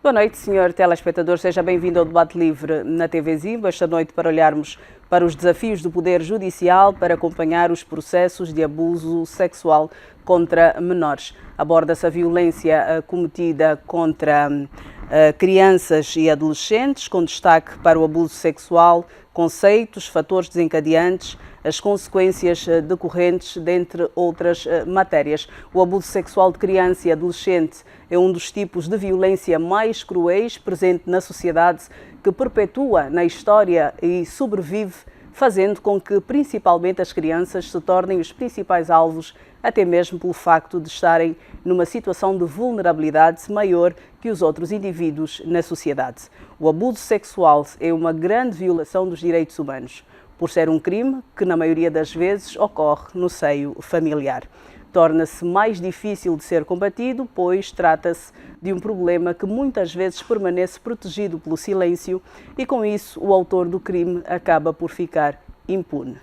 Boa noite, senhor telespectador. Seja bem-vindo ao Debate Livre na TV Zimba. Esta noite para olharmos para os desafios do Poder Judicial para acompanhar os processos de abuso sexual contra menores. Aborda-se a violência cometida contra crianças e adolescentes, com destaque para o abuso sexual, conceitos, fatores desencadeantes, as consequências decorrentes, dentre outras matérias. O abuso sexual de criança e adolescente é um dos tipos de violência mais cruéis presente na sociedade, que perpetua na história e sobrevive, fazendo com que principalmente as crianças se tornem os principais alvos, até mesmo pelo facto de estarem numa situação de vulnerabilidade maior que os outros indivíduos na sociedade. O abuso sexual é uma grande violação dos direitos humanos, por ser um crime que, na maioria das vezes, ocorre no seio familiar. Torna-se mais difícil de ser combatido, pois trata-se de um problema que muitas vezes permanece protegido pelo silêncio e, com isso, o autor do crime acaba por ficar impune.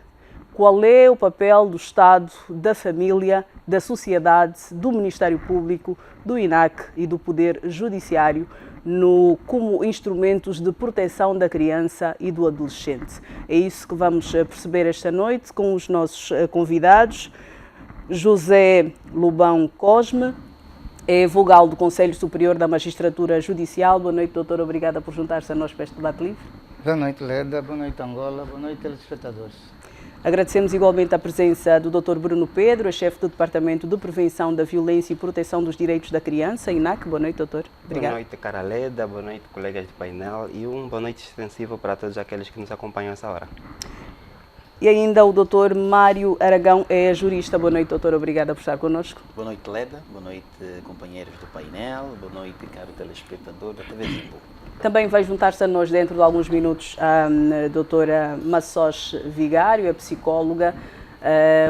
Qual é o papel do Estado, da família, da sociedade, do Ministério Público, do INAC e do Poder Judiciário como instrumentos de proteção da criança e do adolescente? É isso que vamos perceber esta noite com os nossos convidados. José Lobão Cosme é vogal do Conselho Superior da Magistratura Judicial. Boa noite, doutor. Obrigada por juntar-se a nós para este debate livre. Boa noite, Leda. Boa noite, Angola. Boa noite, telespectadores. Agradecemos igualmente a presença do Dr. Bruno Pedro, chefe do Departamento de Prevenção da Violência e Proteção dos Direitos da Criança, INAC. Boa noite, doutor. Obrigado. Boa noite, cara Leda. Boa noite, colegas de painel. E boa noite extensiva para todos aqueles que nos acompanham essa hora. E ainda o Dr. Mário Aragão é jurista. Boa noite, doutor. Obrigada por estar connosco. Boa noite, Leda. Boa noite, companheiros do painel. Boa noite, caro telespectador da TV Zimbo. Também vai juntar-se a nós dentro de alguns minutos a doutora Maçós Vigário, a psicóloga,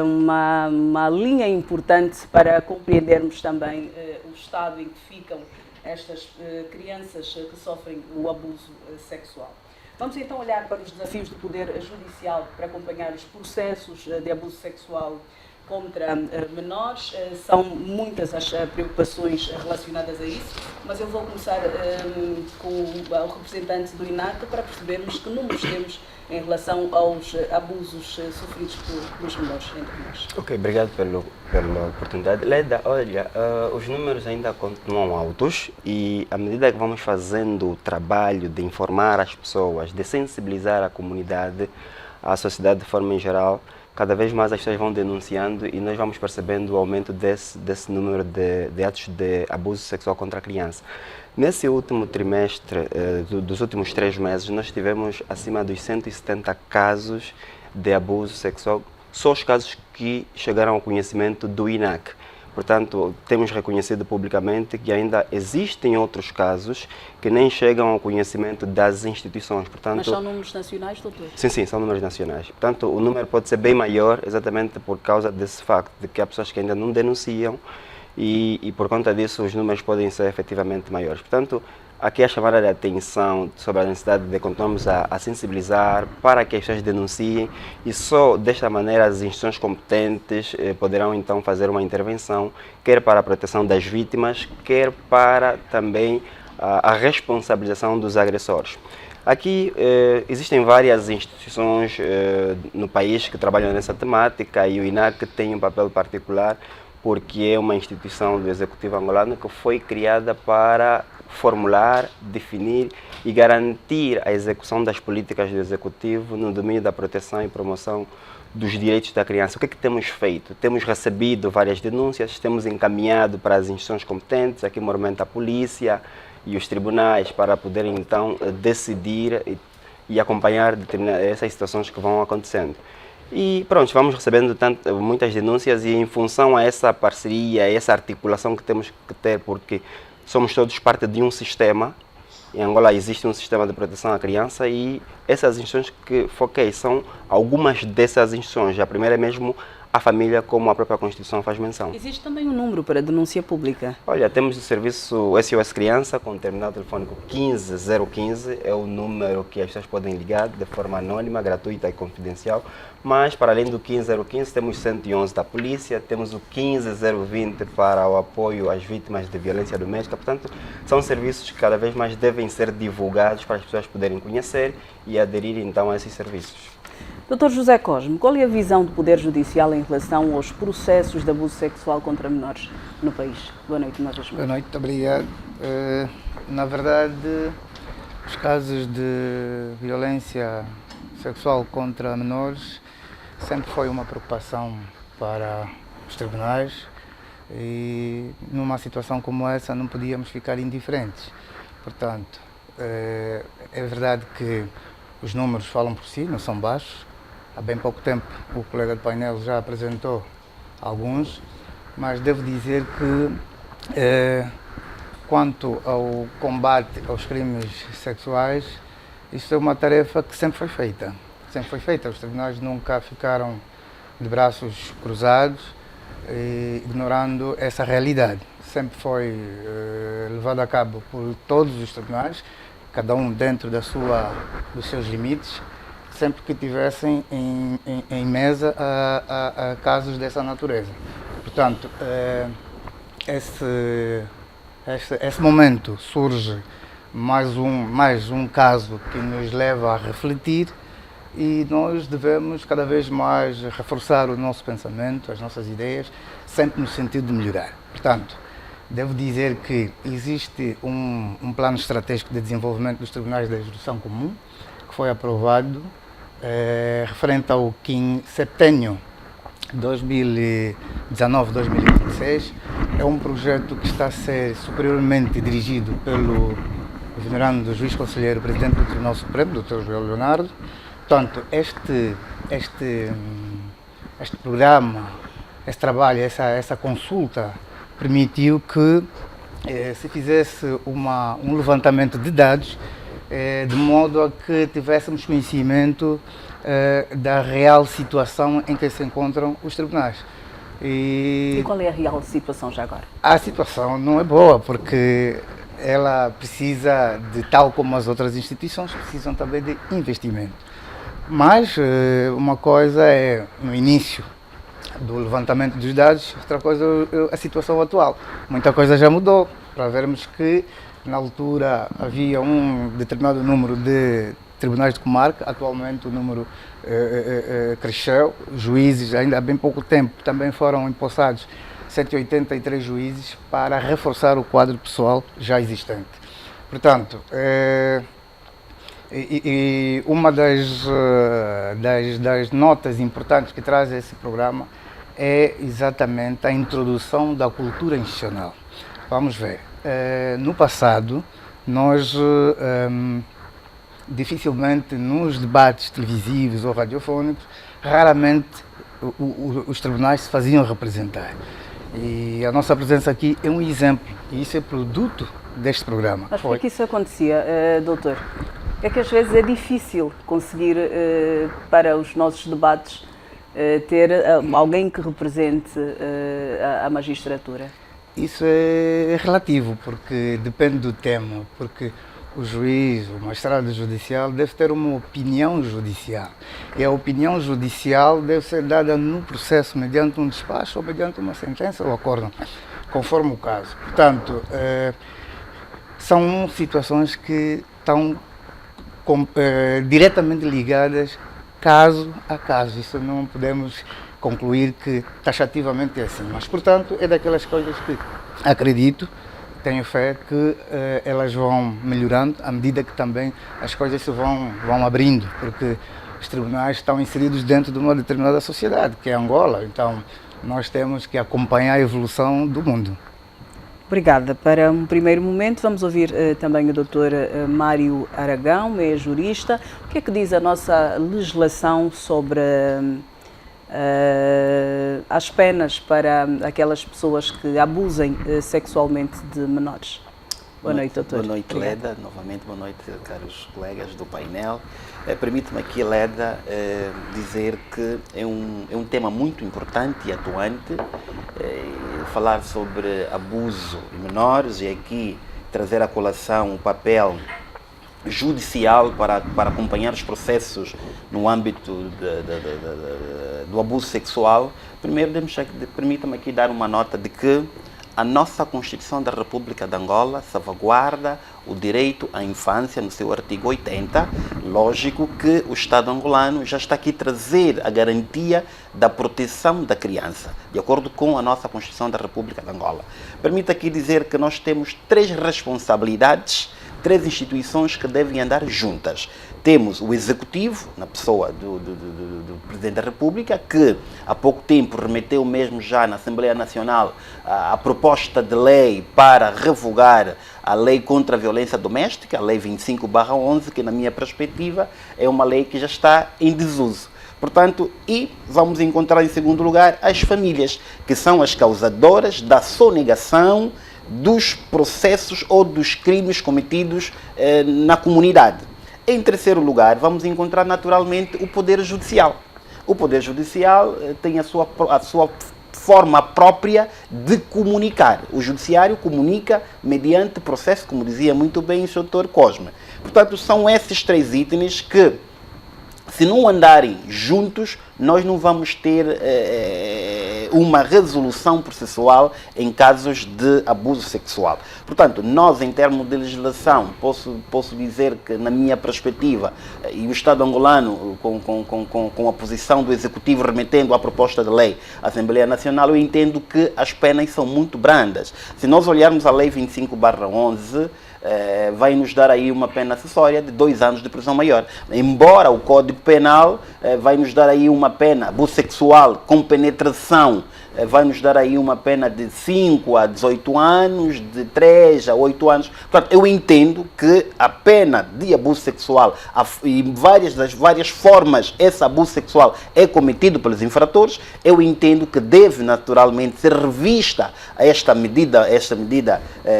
uma linha importante para compreendermos também o estado em que ficam estas crianças que sofrem o abuso sexual. Vamos então olhar para os desafios do Poder Judicial para acompanhar os processos de abuso sexual contra menores. São muitas as preocupações relacionadas a isso, mas eu vou começar com o representante do INAC para percebermos que números temos em relação aos abusos sofridos pelos menores entre nós. Ok, obrigado pela oportunidade. Leda, olha, os números ainda continuam altos e à medida que vamos fazendo o trabalho de informar as pessoas, de sensibilizar a comunidade, a sociedade de forma em geral, cada vez mais as pessoas vão denunciando e nós vamos percebendo o aumento desse número de atos de abuso sexual contra a criança. Nesse último trimestre, dos últimos 3 meses, nós tivemos acima dos 170 casos de abuso sexual, só os casos que chegaram ao conhecimento do INAC. Portanto, temos reconhecido publicamente que ainda existem outros casos que nem chegam ao conhecimento das instituições. Portanto, mas são números nacionais, doutor? Sim, são números nacionais. Portanto, o número pode ser bem maior exatamente por causa desse facto, de que há pessoas que ainda não denunciam e por conta disso os números podem ser efetivamente maiores. Portanto, aqui a chamada de atenção sobre a necessidade de continuarmos a sensibilizar para que as pessoas denunciem e só desta maneira as instituições competentes poderão então fazer uma intervenção, quer para a proteção das vítimas, quer para também a responsabilização dos agressores. Aqui existem várias instituições no país que trabalham nessa temática e o INAC tem um papel particular porque é uma instituição do Executivo angolano que foi criada para formular, definir e garantir a execução das políticas do Executivo no domínio da proteção e promoção dos direitos da criança. O que é que temos feito? Temos recebido várias denúncias, temos encaminhado para as instituições competentes, aqui normalmente a polícia e os tribunais, para poderem então decidir e acompanhar essas situações que vão acontecendo. E pronto, vamos recebendo muitas denúncias e em função a essa parceria, essa articulação que temos que ter, porque somos todos parte de um sistema. Em Angola existe um sistema de proteção à criança e essas instituições que foquei são algumas dessas instituições. A primeira é mesmo à família, como a própria Constituição faz menção. Existe também um número para denúncia pública? Olha, temos o serviço SOS Criança com o terminal telefônico 15015, é o número que as pessoas podem ligar de forma anônima, gratuita e confidencial, mas para além do 15015 temos 111 da polícia, temos o 15020 para o apoio às vítimas de violência doméstica, portanto são serviços que cada vez mais devem ser divulgados para as pessoas poderem conhecer e aderir então a esses serviços. Dr. José Cosme, qual é a visão do Poder Judicial em relação aos processos de abuso sexual contra menores no país? Boa noite, uma vez mais. Boa noite, obrigado. Na verdade, os casos de violência sexual contra menores sempre foi uma preocupação para os tribunais e numa situação como essa não podíamos ficar indiferentes. Portanto, é verdade que os números falam por si, não são baixos. Há bem pouco tempo o colega do painel já apresentou alguns, mas devo dizer que quanto ao combate aos crimes sexuais, isso é uma tarefa que sempre foi feita. Sempre foi feita. Os tribunais nunca ficaram de braços cruzados, ignorando essa realidade. Sempre foi levado a cabo por todos os tribunais, cada um dentro dos seus limites, sempre que tivessem em mesa a casos dessa natureza. Portanto, esse momento surge mais um caso que nos leva a refletir e nós devemos cada vez mais reforçar o nosso pensamento, as nossas ideias, sempre no sentido de melhorar. Portanto, devo dizer que existe um plano estratégico de desenvolvimento dos tribunais da jurisdição comum, que foi aprovado referente ao septênio 2019-2026. É um projeto que está a ser superiormente dirigido pelo venerando juiz conselheiro presidente do Tribunal Supremo, Dr. João Leonardo. Portanto, este programa, esse trabalho, essa consulta permitiu que se fizesse um levantamento de dados de modo a que tivéssemos conhecimento da real situação em que se encontram os tribunais. E qual é a real situação já agora? A situação não é boa, porque ela precisa de, tal como as outras instituições, precisam também de investimento. Mas uma coisa é no início do levantamento dos dados, outra coisa é a situação atual. Muita coisa já mudou, para vermos que na altura havia um determinado número de tribunais de comarca, atualmente o número cresceu, juízes ainda há bem pouco tempo também foram empossados 183 juízes para reforçar o quadro pessoal já existente. Portanto, uma das notas importantes que traz esse programa é exatamente a introdução da cultura institucional. Vamos ver. No passado, nós dificilmente nos debates televisivos ou radiofónicos, raramente os tribunais se faziam representar. E a nossa presença aqui é um exemplo, e isso é produto deste programa. Mas por que isso acontecia, doutor? É que às vezes é difícil conseguir, para os nossos debates, ter alguém que represente a magistratura? Isso é relativo, porque depende do tema, porque o juiz, o magistrado judicial deve ter uma opinião judicial. E a opinião judicial deve ser dada no processo mediante um despacho ou mediante uma sentença ou acórdão, conforme o caso. Portanto, são situações que estão diretamente ligadas caso a caso. Isso não podemos concluir que taxativamente é assim, mas portanto é daquelas coisas que acredito, tenho fé que elas vão melhorando à medida que também as coisas se vão abrindo, porque os tribunais estão inseridos dentro de uma determinada sociedade, que é Angola, então nós temos que acompanhar a evolução do mundo. Obrigada. Para um primeiro momento vamos ouvir também o Dr. Mário Aragão, é jurista. O que é que diz a nossa legislação sobre as penas para aquelas pessoas que abusem sexualmente de menores? Boa noite, doutor. Boa noite, Leda. Novamente, boa noite, caros colegas do painel. Permite-me aqui, Leda, dizer que é um tema muito importante e atuante, falar sobre abuso de menores e aqui trazer à colação o papel judicial para acompanhar os processos no âmbito do abuso sexual. Primeiro, permita-me aqui dar uma nota de que a nossa Constituição da República de Angola salvaguarda o direito à infância no seu artigo 80. Lógico que o Estado angolano já está aqui a trazer a garantia da proteção da criança, de acordo com a nossa Constituição da República de Angola. Permita aqui dizer que nós temos 3 responsabilidades, 3 instituições que devem andar juntas. Temos o Executivo, na pessoa do Presidente da República, que há pouco tempo remeteu mesmo já na Assembleia Nacional a proposta de lei para revogar a lei contra a violência doméstica, a lei 25/11, que na minha perspectiva é uma lei que já está em desuso. Portanto, e vamos encontrar em segundo lugar as famílias, que são as causadoras da sonegação dos processos ou dos crimes cometidos na comunidade. Em terceiro lugar, vamos encontrar naturalmente o Poder Judicial. O Poder Judicial tem a sua forma própria de comunicar. O Judiciário comunica mediante processo, como dizia muito bem o Dr. Cosme. Portanto, são esses 3 itens que, se não andarem juntos, nós não vamos ter uma resolução processual em casos de abuso sexual. Portanto, nós, em termos de legislação, posso dizer que, na minha perspectiva, e o Estado angolano, com a posição do Executivo remetendo à proposta de lei à Assembleia Nacional, eu entendo que as penas são muito brandas. Se nós olharmos a Lei 25/11, vai nos dar aí uma pena acessória de 2 anos de prisão maior. Embora o Código Penal vai nos dar aí uma pena, abuso sexual com penetração, vai nos dar aí uma pena de 5 a 18 anos, de 3 a 8 anos. Portanto, eu entendo que a pena de abuso sexual, e das várias formas esse abuso sexual é cometido pelos infratores, eu entendo que deve naturalmente ser revista esta medida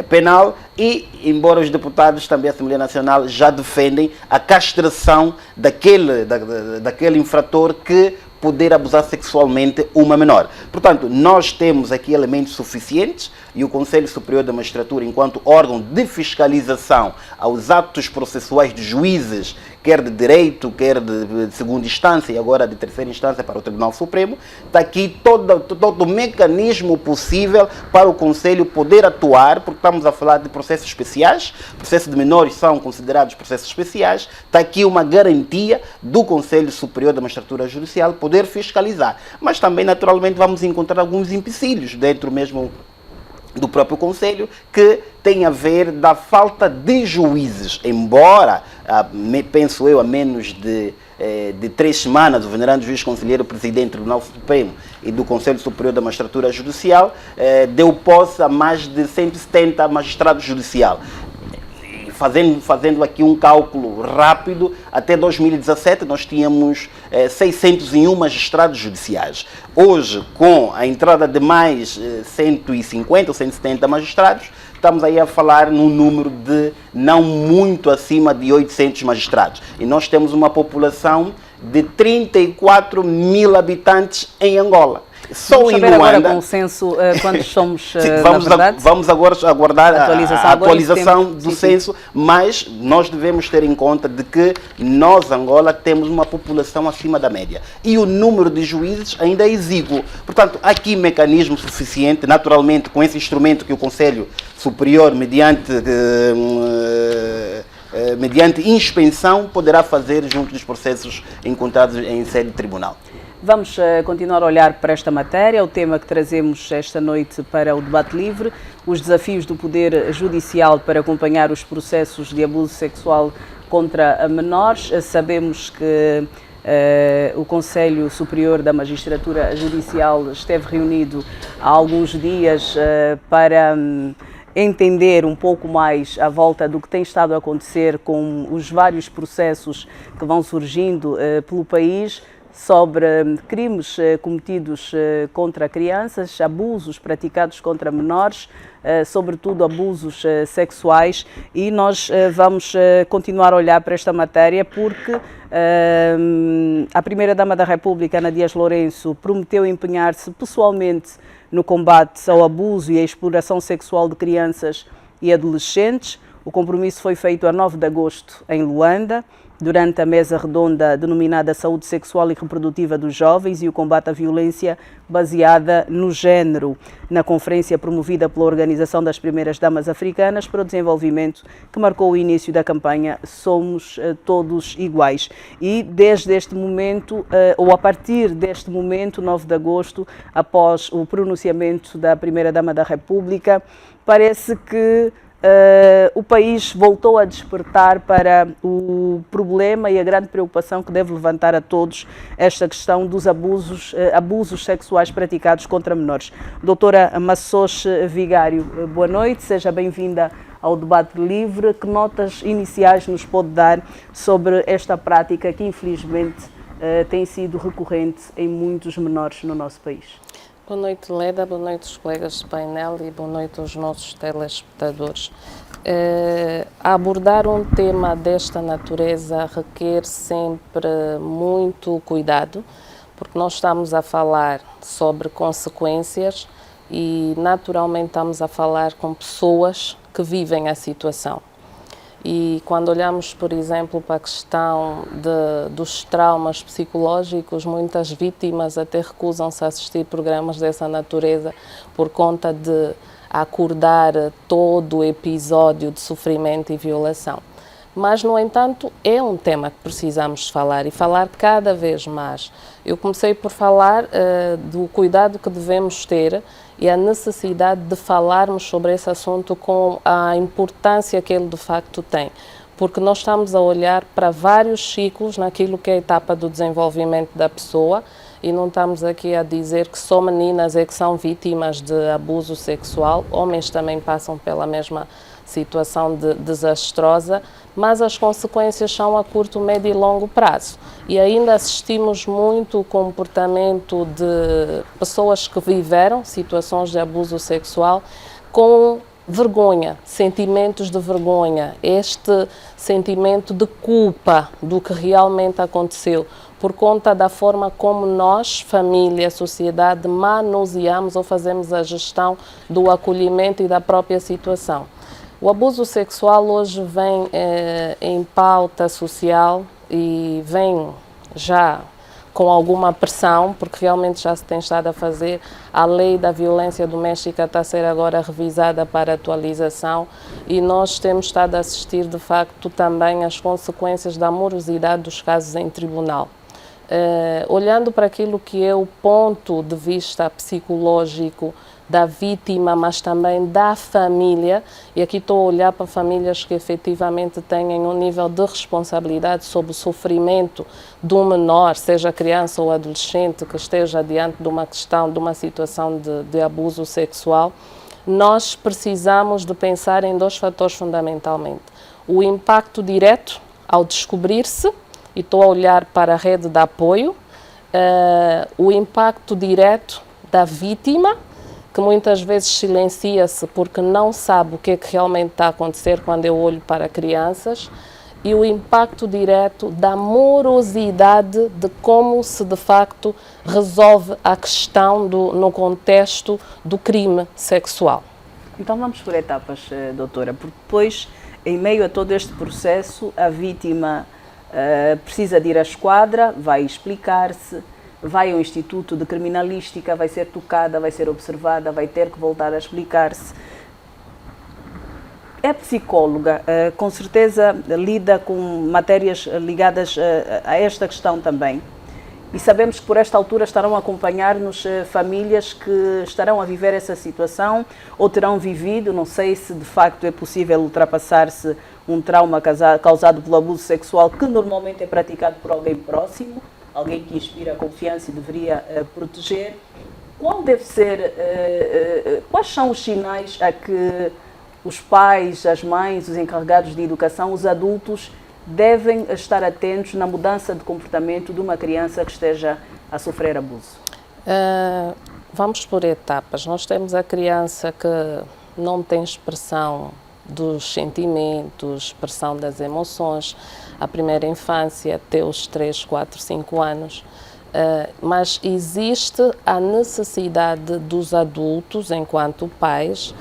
penal e, embora os deputados também da Assembleia Nacional já defendem a castração daquele infrator que poder abusar sexualmente uma menor. Portanto, nós temos aqui elementos suficientes e o Conselho Superior da Magistratura, enquanto órgão de fiscalização aos atos processuais de juízes, quer de direito, quer de segunda instância e agora de terceira instância para o Tribunal Supremo, está aqui todo o mecanismo possível para o Conselho poder atuar, porque estamos a falar de processos especiais, processos de menores são considerados processos especiais, está aqui uma garantia do Conselho Superior da Magistratura Judicial poder fiscalizar. Mas também, naturalmente, vamos encontrar alguns empecilhos dentro mesmo do próprio Conselho, que tem a ver da falta de juízes, embora, penso eu, a menos de 3 semanas, o venerando juiz conselheiro presidente do Tribunal Supremo e do Conselho Superior da Magistratura Judicial deu posse a mais de 170 magistrados judiciais. Fazendo aqui um cálculo rápido, até 2017 nós tínhamos 601 magistrados judiciais. Hoje, com a entrada de mais 150 ou 170 magistrados, estamos aí a falar num número de não muito acima de 800 magistrados. E nós temos uma população de 34 mil habitantes em Angola. Vamos saber agora com o censo quantos somos, vamos agora aguardar a atualização do censo, mas nós devemos ter em conta de que nós, Angola, temos uma população acima da média e o número de juízes ainda é exíguo. Portanto, há aqui mecanismo suficiente, naturalmente, com esse instrumento que o Conselho Superior, mediante inspeção, poderá fazer junto dos processos encontrados em sede de tribunal. Vamos continuar a olhar para esta matéria, o tema que trazemos esta noite para o debate livre, os desafios do Poder Judicial para acompanhar os processos de abuso sexual contra menores. Sabemos que o Conselho Superior da Magistratura Judicial esteve reunido há alguns dias para entender um pouco mais à volta do que tem estado a acontecer com os vários processos que vão surgindo pelo país. sobre crimes cometidos contra crianças, abusos praticados contra menores, sobretudo abusos sexuais, e nós vamos continuar a olhar para esta matéria porque a Primeira-Dama da República, Ana Dias Lourenço, prometeu empenhar-se pessoalmente no combate ao abuso e à exploração sexual de crianças e adolescentes. O compromisso foi feito a 9 de agosto em Luanda, durante a mesa redonda denominada Saúde Sexual e Reprodutiva dos Jovens e o Combate à Violência Baseada no Género, na conferência promovida pela Organização das Primeiras Damas Africanas para o Desenvolvimento, que marcou o início da campanha Somos Todos Iguais. E desde este momento, ou a partir deste momento, 9 de agosto, após o pronunciamento da Primeira-Dama da República, parece que o país voltou a despertar para o problema e a grande preocupação que deve levantar a todos esta questão dos abusos sexuais praticados contra menores. Doutora Massoche Vigário, boa noite, seja bem-vinda ao Debate Livre. Que notas iniciais nos pode dar sobre esta prática que infelizmente tem sido recorrente em muitos menores no nosso país? Boa noite, Leda, boa noite aos colegas do painel e boa noite aos nossos telespectadores. Abordar um tema desta natureza requer sempre muito cuidado, porque nós estamos a falar sobre consequências e naturalmente estamos a falar com pessoas que vivem a situação. E quando olhamos, por exemplo, para a questão dos traumas psicológicos, muitas vítimas até recusam-se a assistir programas dessa natureza por conta de acordar todo o episódio de sofrimento e violação. Mas, no entanto, é um tema que precisamos falar e falar cada vez mais. Eu comecei por falar do cuidado que devemos ter e a necessidade de falarmos sobre esse assunto com a importância que ele de facto tem. Porque nós estamos a olhar para vários ciclos naquilo que é a etapa do desenvolvimento da pessoa e não estamos aqui a dizer que só meninas é que são vítimas de abuso sexual, homens também passam pela mesma situação desastrosa, mas as consequências são a curto, médio e longo prazo. E ainda assistimos muito o comportamento de pessoas que viveram situações de abuso sexual com vergonha, sentimentos de vergonha, este sentimento de culpa do que realmente aconteceu, por conta da forma como nós, família, sociedade, manuseamos ou fazemos a gestão do acolhimento e da própria situação. O abuso sexual hoje vem em pauta social e vem já com alguma pressão, porque realmente já se tem estado a fazer. A lei da violência doméstica está a ser agora revisada para atualização e nós temos estado a assistir, de facto, também às consequências da morosidade dos casos em tribunal. Olhando para aquilo que é o ponto de vista psicológico da vítima, mas também da família, e aqui estou a olhar para famílias que efetivamente têm um nível de responsabilidade sobre o sofrimento de um menor, seja criança ou adolescente, que esteja diante de uma questão, de uma situação de abuso sexual. Nós precisamos de pensar em dois fatores fundamentalmente. O impacto direto ao descobrir-se, e estou a olhar para a rede de apoio, o impacto direto da vítima, que muitas vezes silencia-se porque não sabe o que é que realmente está a acontecer quando eu olho para crianças, e o impacto direto da morosidade de como se de facto resolve a questão no contexto do crime sexual. Então vamos por etapas, doutora, porque depois, em meio a todo este processo, a vítima precisa de ir à esquadra, vai explicar-se, vai ao Instituto de Criminalística, vai ser tocada, vai ser observada, vai ter que voltar a explicar-se. É psicóloga, com certeza lida com matérias ligadas a esta questão também. E sabemos que por esta altura estarão a acompanhar-nos famílias que estarão a viver essa situação ou terão vivido, não sei se de facto é possível ultrapassar-se um trauma causado pelo abuso sexual, que normalmente é praticado por alguém próximo, alguém que inspira confiança e deveria proteger. Quais são os sinais a que os pais, as mães, os encarregados de educação, os adultos devem estar atentos na mudança de comportamento de uma criança que esteja a sofrer abuso? Vamos por etapas. Nós temos a criança que não tem expressão dos sentimentos, expressão das emoções, a primeira infância até os 3, 4, 5 anos. Mas existe a necessidade dos adultos, enquanto pais,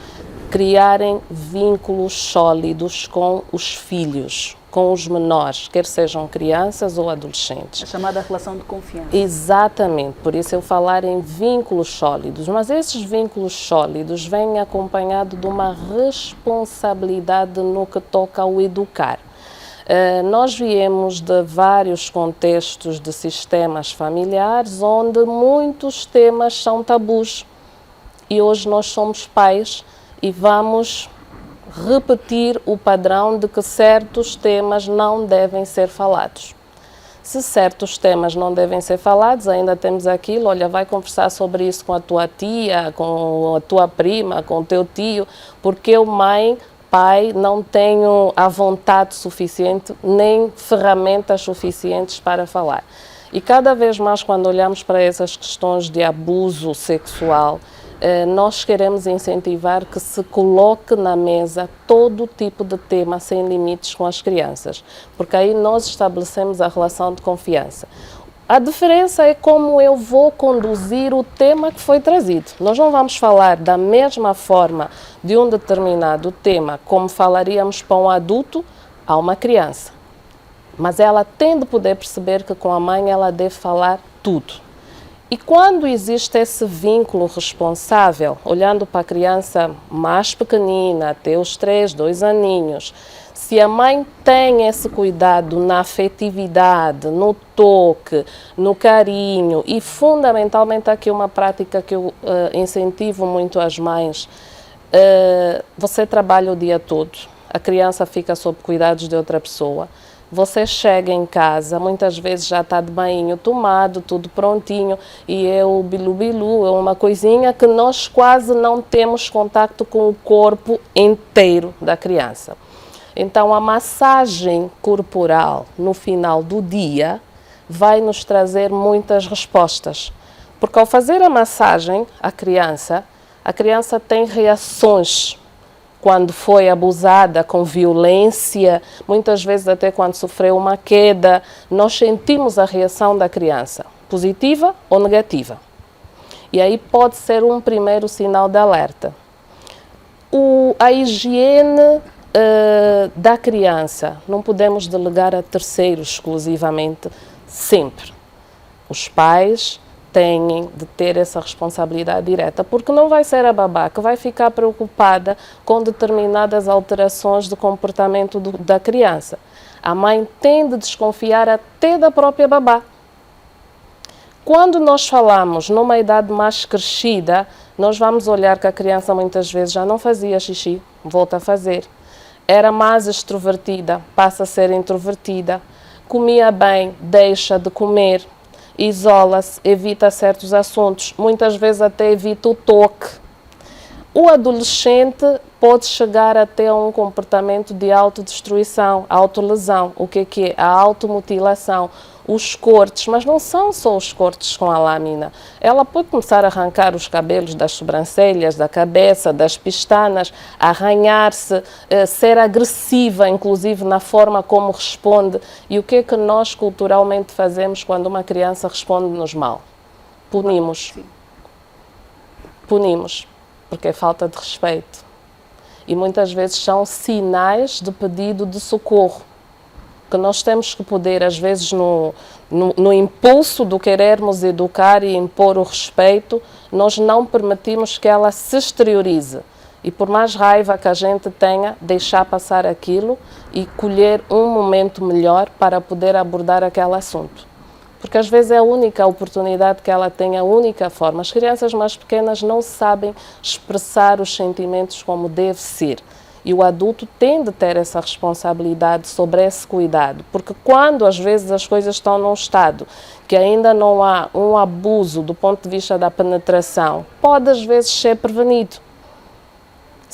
criarem vínculos sólidos com os filhos, com os menores, quer sejam crianças ou adolescentes. A chamada relação de confiança. Exatamente, por isso eu falar em vínculos sólidos, mas esses vínculos sólidos vêm acompanhados de uma responsabilidade no que toca ao educar. Nós viemos de vários contextos de sistemas familiares onde muitos temas são tabus e hoje nós somos pais e vamos repetir o padrão de que certos temas não devem ser falados. Se certos temas não devem ser falados, ainda temos aquilo, olha, vai conversar sobre isso com a tua tia, com a tua prima, com o teu tio, porque eu, mãe, pai, não tenho a vontade suficiente, nem ferramentas suficientes para falar. E cada vez mais, quando olhamos para essas questões de abuso sexual, nós queremos incentivar que se coloque na mesa todo tipo de tema sem limites com as crianças, porque aí nós estabelecemos a relação de confiança. A diferença é como eu vou conduzir o tema que foi trazido. Nós não vamos falar da mesma forma de um determinado tema como falaríamos para um adulto a uma criança, mas ela tem de poder perceber que com a mãe ela deve falar tudo. E quando existe esse vínculo responsável, olhando para a criança mais pequenina, até os 3, 2 aninhos, se a mãe tem esse cuidado na afetividade, no toque, no carinho e fundamentalmente aqui uma prática que eu incentivo muito as mães, você trabalha o dia todo, a criança fica sob cuidados de outra pessoa. Você chega em casa, muitas vezes já está de banho tomado, tudo prontinho, e é o bilu-bilu, é uma coisinha que nós quase não temos contato com o corpo inteiro da criança. Então, a massagem corporal no final do dia vai nos trazer muitas respostas. Porque ao fazer a massagem à criança, a criança tem reações quando foi abusada com violência, muitas vezes até quando sofreu uma queda, nós sentimos a reação da criança, positiva ou negativa. E aí pode ser um primeiro sinal de alerta. A higiene da criança, não podemos delegar a terceiros exclusivamente, sempre. Os pais têm de ter essa responsabilidade direta, porque não vai ser a babá que vai ficar preocupada com determinadas alterações de comportamento da criança. A mãe tem de desconfiar até da própria babá. Quando nós falamos numa idade mais crescida, nós vamos olhar que a criança muitas vezes já não fazia xixi, volta a fazer. Era mais extrovertida, passa a ser introvertida. Comia bem, deixa de comer. Isola-se, evita certos assuntos, muitas vezes até evita o toque. O adolescente pode chegar até a um comportamento de autodestruição, autolesão. O que é? A automutilação, os cortes, mas não são só os cortes com a lâmina. Ela pode começar a arrancar os cabelos das sobrancelhas, da cabeça, das pestanas, arranhar-se, ser agressiva, inclusive na forma como responde. E o que é que nós culturalmente fazemos quando uma criança responde-nos mal? Punimos. Punimos, porque é falta de respeito. E muitas vezes são sinais de pedido de socorro, que nós temos que poder, às vezes, no impulso do querermos educar e impor o respeito, nós não permitimos que ela se exteriorize. E por mais raiva que a gente tenha, deixar passar aquilo e colher um momento melhor para poder abordar aquele assunto. Porque às vezes é a única oportunidade que ela tem, a única forma. As crianças mais pequenas não sabem expressar os sentimentos como deve ser. E o adulto tem de ter essa responsabilidade sobre esse cuidado. Porque quando às vezes as coisas estão num estado que ainda não há um abuso do ponto de vista da penetração, pode às vezes ser prevenido.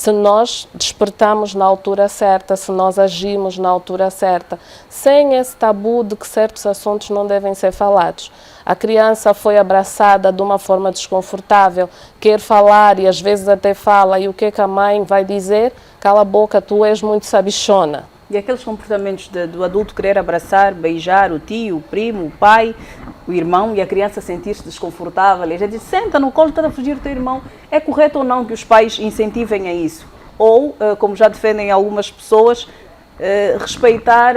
se nós despertamos na altura certa, se nós agimos na altura certa, sem esse tabu de que certos assuntos não devem ser falados. A criança foi abraçada de uma forma desconfortável, quer falar e às vezes até fala, e o que é que a mãe vai dizer? Cala a boca, tu és muito sabichona. E aqueles comportamentos do adulto querer abraçar, beijar o tio, o primo, o pai, o irmão, e a criança sentir-se desconfortável, e a gente diz, senta no colo, está a fugir do teu irmão. É correto ou não que os pais incentivem a isso? Ou, como já defendem algumas pessoas, respeitar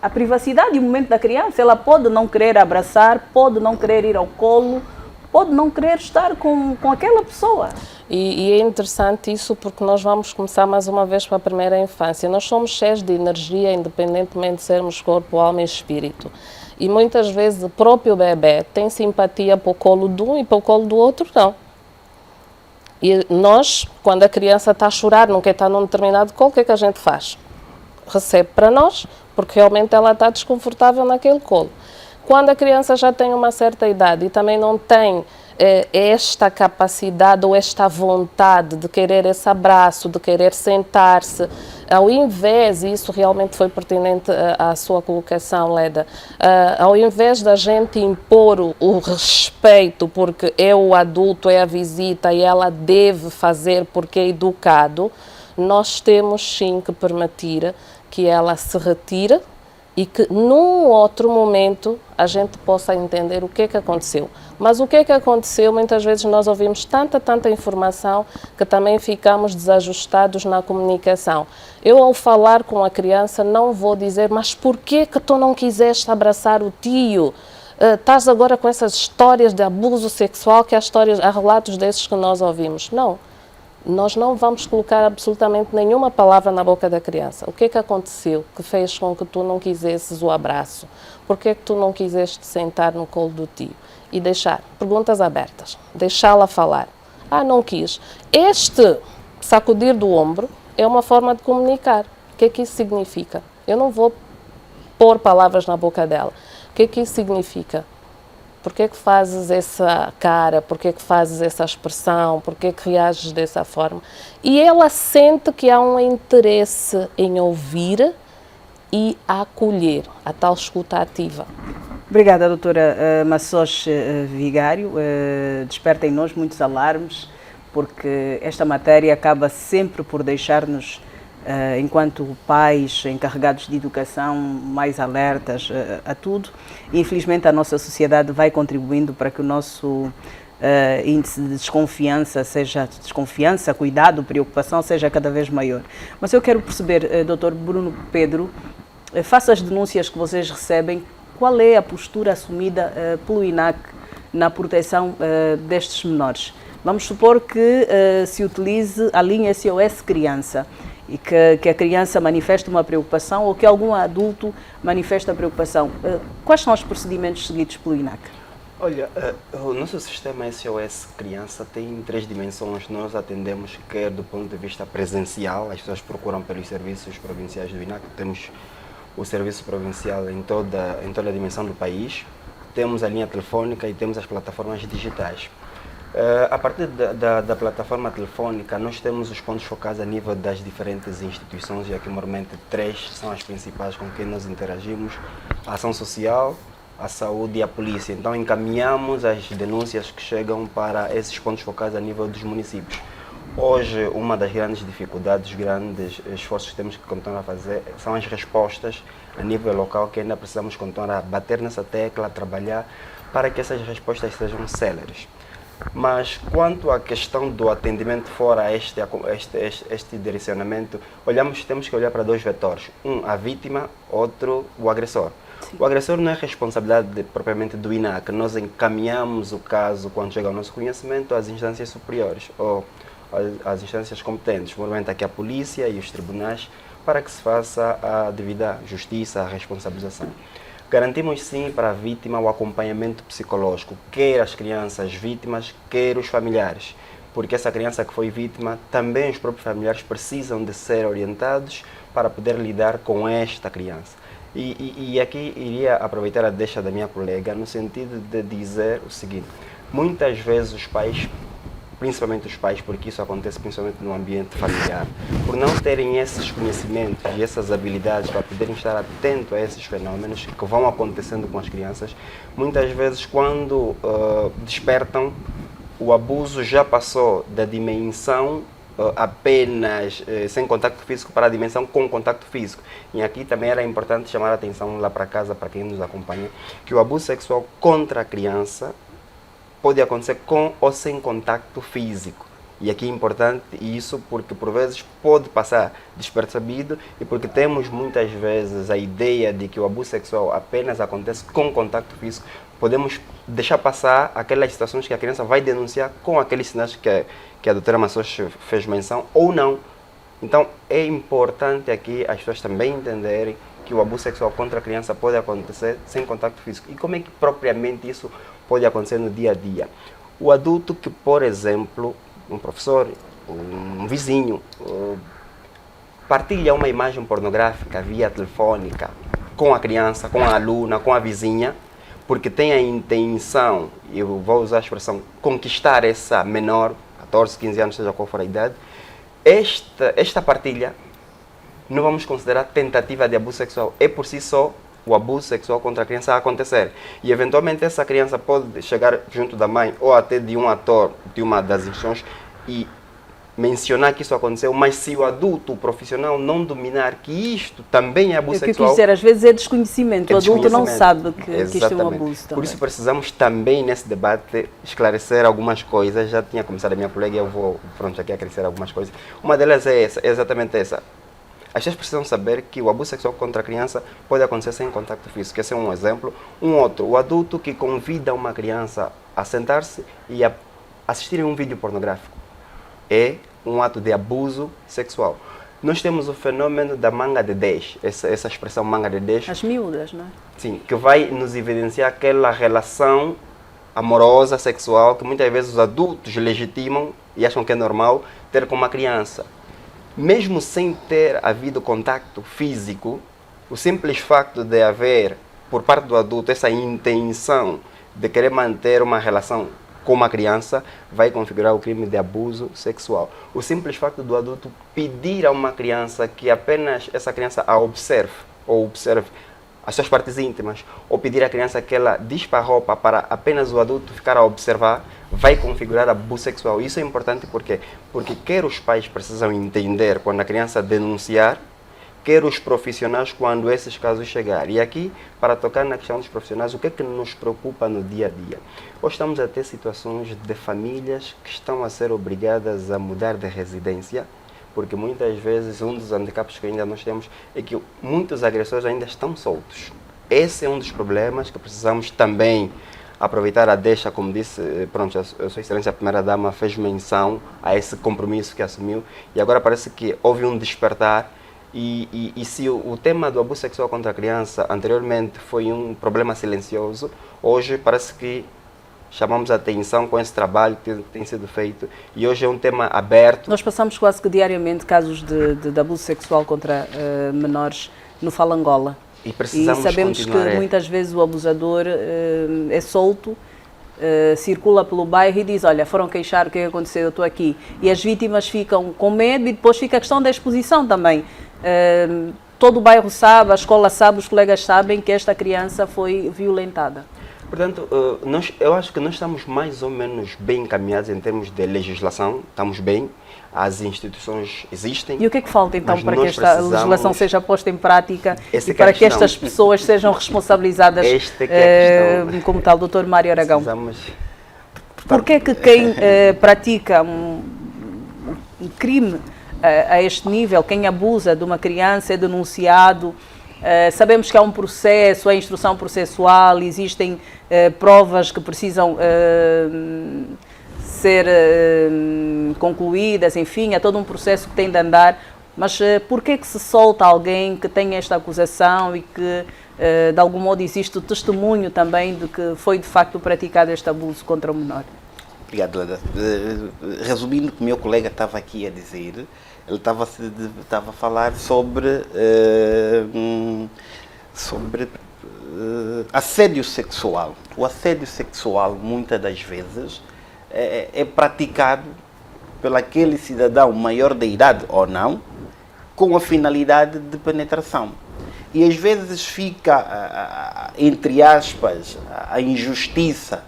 a privacidade e o momento da criança? Ela pode não querer abraçar, pode não querer ir ao colo, pode não querer estar com aquela pessoa. E é interessante isso porque nós vamos começar mais uma vez para a primeira infância. Nós somos cheios de energia, independentemente de sermos corpo, alma e espírito. E muitas vezes o próprio bebê tem simpatia para o colo de um e para o colo do outro não. E nós, quando a criança está a chorar, não quer estar num determinado colo, o que é que a gente faz? Recebe para nós, porque realmente ela está desconfortável naquele colo. Quando a criança já tem uma certa idade e também não tem esta capacidade ou esta vontade de querer esse abraço, de querer sentar-se, ao invés, e isso realmente foi pertinente à sua colocação, Leda, ao invés da gente impor o respeito, porque é o adulto, é a visita e ela deve fazer porque é educado, nós temos sim que permitir que ela se retire e que num outro momento a gente possa entender o que é que aconteceu. Mas o que é que aconteceu, muitas vezes nós ouvimos tanta informação que também ficamos desajustados na comunicação. Eu, ao falar com a criança, não vou dizer, mas por que tu não quiseste abraçar o tio? Estás agora com essas histórias de abuso sexual, que há relatos desses que nós ouvimos. Não. Nós não vamos colocar absolutamente nenhuma palavra na boca da criança. O que é que aconteceu que fez com que tu não quisesses o abraço? Por que é que tu não quiseste sentar no colo do tio? E deixar perguntas abertas, deixá-la falar. Não quis. Este sacudir do ombro é uma forma de comunicar. O que é que isso significa? Eu não vou pôr palavras na boca dela. O que é que isso significa? Por que é que fazes essa cara? Por que é que fazes essa expressão? Por que é que reages dessa forma? E ela sente que há um interesse em ouvir e acolher, a tal escuta ativa. Obrigada, doutora Massos Vigário. Desperta em nós muitos alarmes, porque esta matéria acaba sempre por deixar-nos, enquanto pais encarregados de educação, mais alertas a tudo. E, infelizmente, a nossa sociedade vai contribuindo para que o nosso índice de desconfiança, cuidado, preocupação seja cada vez maior. Mas eu quero perceber, doutor Bruno Pedro, face às denúncias que vocês recebem, qual é a postura assumida pelo INAC na proteção destes menores? Vamos supor que se utilize a linha SOS Criança e que a criança manifeste uma preocupação ou que algum adulto manifeste a preocupação. Quais são os procedimentos seguidos pelo INAC? Olha, o nosso sistema SOS Criança tem 3 dimensões. Nós atendemos, quer do ponto de vista presencial, as pessoas procuram pelos serviços provinciais do INAC, temos o serviço provincial em toda a dimensão do país, temos a linha telefônica e temos as plataformas digitais. A partir da plataforma telefônica, nós temos os pontos focais a nível das diferentes instituições, e aqui normalmente 3 são as principais com quem nós interagimos: a ação social, a saúde e a polícia. Então encaminhamos as denúncias que chegam para esses pontos focais a nível dos municípios. Hoje, uma das grandes dificuldades, grandes esforços que temos que continuar a fazer são as respostas a nível local, que ainda precisamos continuar a bater nessa tecla, a trabalhar para que essas respostas sejam céleres. Mas quanto à questão do atendimento fora este direcionamento, temos que olhar para 2 vetores. A vítima, outro, o agressor. O agressor não é responsabilidade propriamente do INAC. Nós encaminhamos o caso, quando chega ao nosso conhecimento, às instâncias superiores ou às instâncias competentes, normalmente aqui a polícia e os tribunais, para que se faça a devida justiça, a responsabilização. Garantimos sim para a vítima o acompanhamento psicológico, quer as crianças vítimas, quer os familiares, porque essa criança que foi vítima, também os próprios familiares precisam de ser orientados para poder lidar com esta criança. E aqui iria aproveitar a deixa da minha colega no sentido de dizer o seguinte: muitas vezes os pais principalmente os pais, porque isso acontece principalmente no ambiente familiar, por não terem esses conhecimentos e essas habilidades para poderem estar atentos a esses fenômenos que vão acontecendo com as crianças, muitas vezes quando despertam, o abuso já passou da dimensão apenas sem contacto físico para a dimensão com contacto físico. E aqui também era importante chamar a atenção lá para casa, para quem nos acompanha, que o abuso sexual contra a criança pode acontecer com ou sem contacto físico. E aqui é importante isso porque por vezes pode passar despercebido e porque temos muitas vezes a ideia de que o abuso sexual apenas acontece com contacto físico, podemos deixar passar aquelas situações que a criança vai denunciar com aqueles sinais que a doutora Maços fez menção ou não. Então é importante aqui as pessoas também entenderem que o abuso sexual contra a criança pode acontecer sem contato físico. E como é que propriamente isso pode acontecer no dia a dia? O adulto que, por exemplo, um professor, um vizinho, partilha uma imagem pornográfica via telefônica com a criança, com a aluna, com a vizinha, porque tem a intenção, eu vou usar a expressão, conquistar essa menor, 14, 15 anos, seja qual for a idade, esta partilha não vamos considerar tentativa de abuso sexual. É por si só o abuso sexual contra a criança a acontecer. E eventualmente essa criança pode chegar junto da mãe ou até de um ator de uma das instituições e mencionar que isso aconteceu, mas se o adulto, o profissional, não dominar que isto também é abuso sexual... O que eu quis dizer, às vezes é desconhecimento. O adulto não sabe que isto é um abuso também. Por isso precisamos também, nesse debate, esclarecer algumas coisas. Já tinha começado a minha colega e eu vou pronto aqui a acrescentar algumas coisas. Uma delas é essa, exatamente essa. As pessoas precisam saber que o abuso sexual contra a criança pode acontecer sem contato físico. Esse é um exemplo. Um outro, o adulto que convida uma criança a sentar-se e a assistir um vídeo pornográfico. É um ato de abuso sexual. Nós temos o fenômeno da manga de 10, essa expressão manga de 10. As miúdas, não é? Sim, que vai nos evidenciar aquela relação amorosa, sexual, que muitas vezes os adultos legitimam e acham que é normal ter com uma criança. Mesmo sem ter havido contato físico, o simples facto de haver, por parte do adulto, essa intenção de querer manter uma relação com uma criança, vai configurar o crime de abuso sexual. O simples facto do adulto pedir a uma criança que apenas essa criança a observe, ou observe as suas partes íntimas, ou pedir à criança que ela dispa a roupa para apenas o adulto ficar a observar, vai configurar abuso sexual. Isso é importante porque quer os pais precisam entender quando a criança denunciar, quer os profissionais quando esses casos chegarem. E aqui, para tocar na questão dos profissionais, o que é que nos preocupa no dia a dia? Hoje estamos a ter situações de famílias que estão a ser obrigadas a mudar de residência, porque muitas vezes um dos handicaps que ainda nós temos é que muitos agressores ainda estão soltos. Esse é um dos problemas que precisamos também aproveitar a deixa, como disse, pronto, a Sua Excelência a Primeira-Dama fez menção a esse compromisso que assumiu e agora parece que houve um despertar. E se o tema do abuso sexual contra a criança anteriormente foi um problema silencioso, hoje parece que chamamos a atenção com esse trabalho que tem sido feito e hoje é um tema aberto. Nós passamos quase que diariamente casos de abuso sexual contra menores no Fala Angola. E sabemos que muitas vezes o abusador é solto, circula pelo bairro e diz, olha, foram queixar, o que aconteceu, eu estou aqui. E as vítimas ficam com medo e depois fica a questão da exposição também. Todo o bairro sabe, a escola sabe, os colegas sabem que esta criança foi violentada. Portanto, eu acho que nós estamos mais ou menos bem encaminhados em termos de legislação, estamos bem, as instituições existem. E o que é que falta então para que esta legislação seja posta em prática e para que estas pessoas sejam responsabilizadas como tal, Dr. Mário Aragão? Porque é que quem pratica um crime a este nível, quem abusa de uma criança é denunciado? Sabemos que há um processo, a instrução processual, existem provas que precisam ser concluídas, enfim, há todo um processo que tem de andar, mas por que se solta alguém que tem esta acusação e que de algum modo existe o testemunho também de que foi de facto praticado este abuso contra o menor? Obrigado, Leda. Resumindo o que o meu colega estava aqui a dizer, ele estava a falar sobre assédio sexual. O assédio sexual, muitas das vezes, é praticado pelo aquele cidadão maior de idade ou não, com a finalidade de penetração. E às vezes fica, entre aspas, a injustiça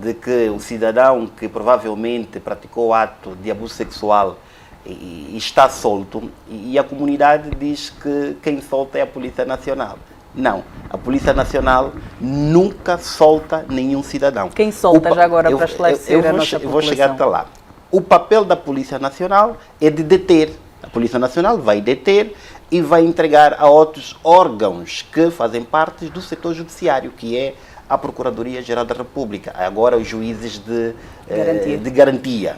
de que o cidadão que provavelmente praticou o ato de abuso sexual e está solto, e a comunidade diz que quem solta é a Polícia Nacional. Não, a Polícia Nacional nunca solta nenhum cidadão. Quem solta, já agora, para esclarecer a nossa população? Eu vou chegar até lá. O papel da Polícia Nacional é de deter. A Polícia Nacional vai deter e vai entregar a outros órgãos que fazem parte do setor judiciário, que é a Procuradoria-Geral da República, agora os juízes de garantia.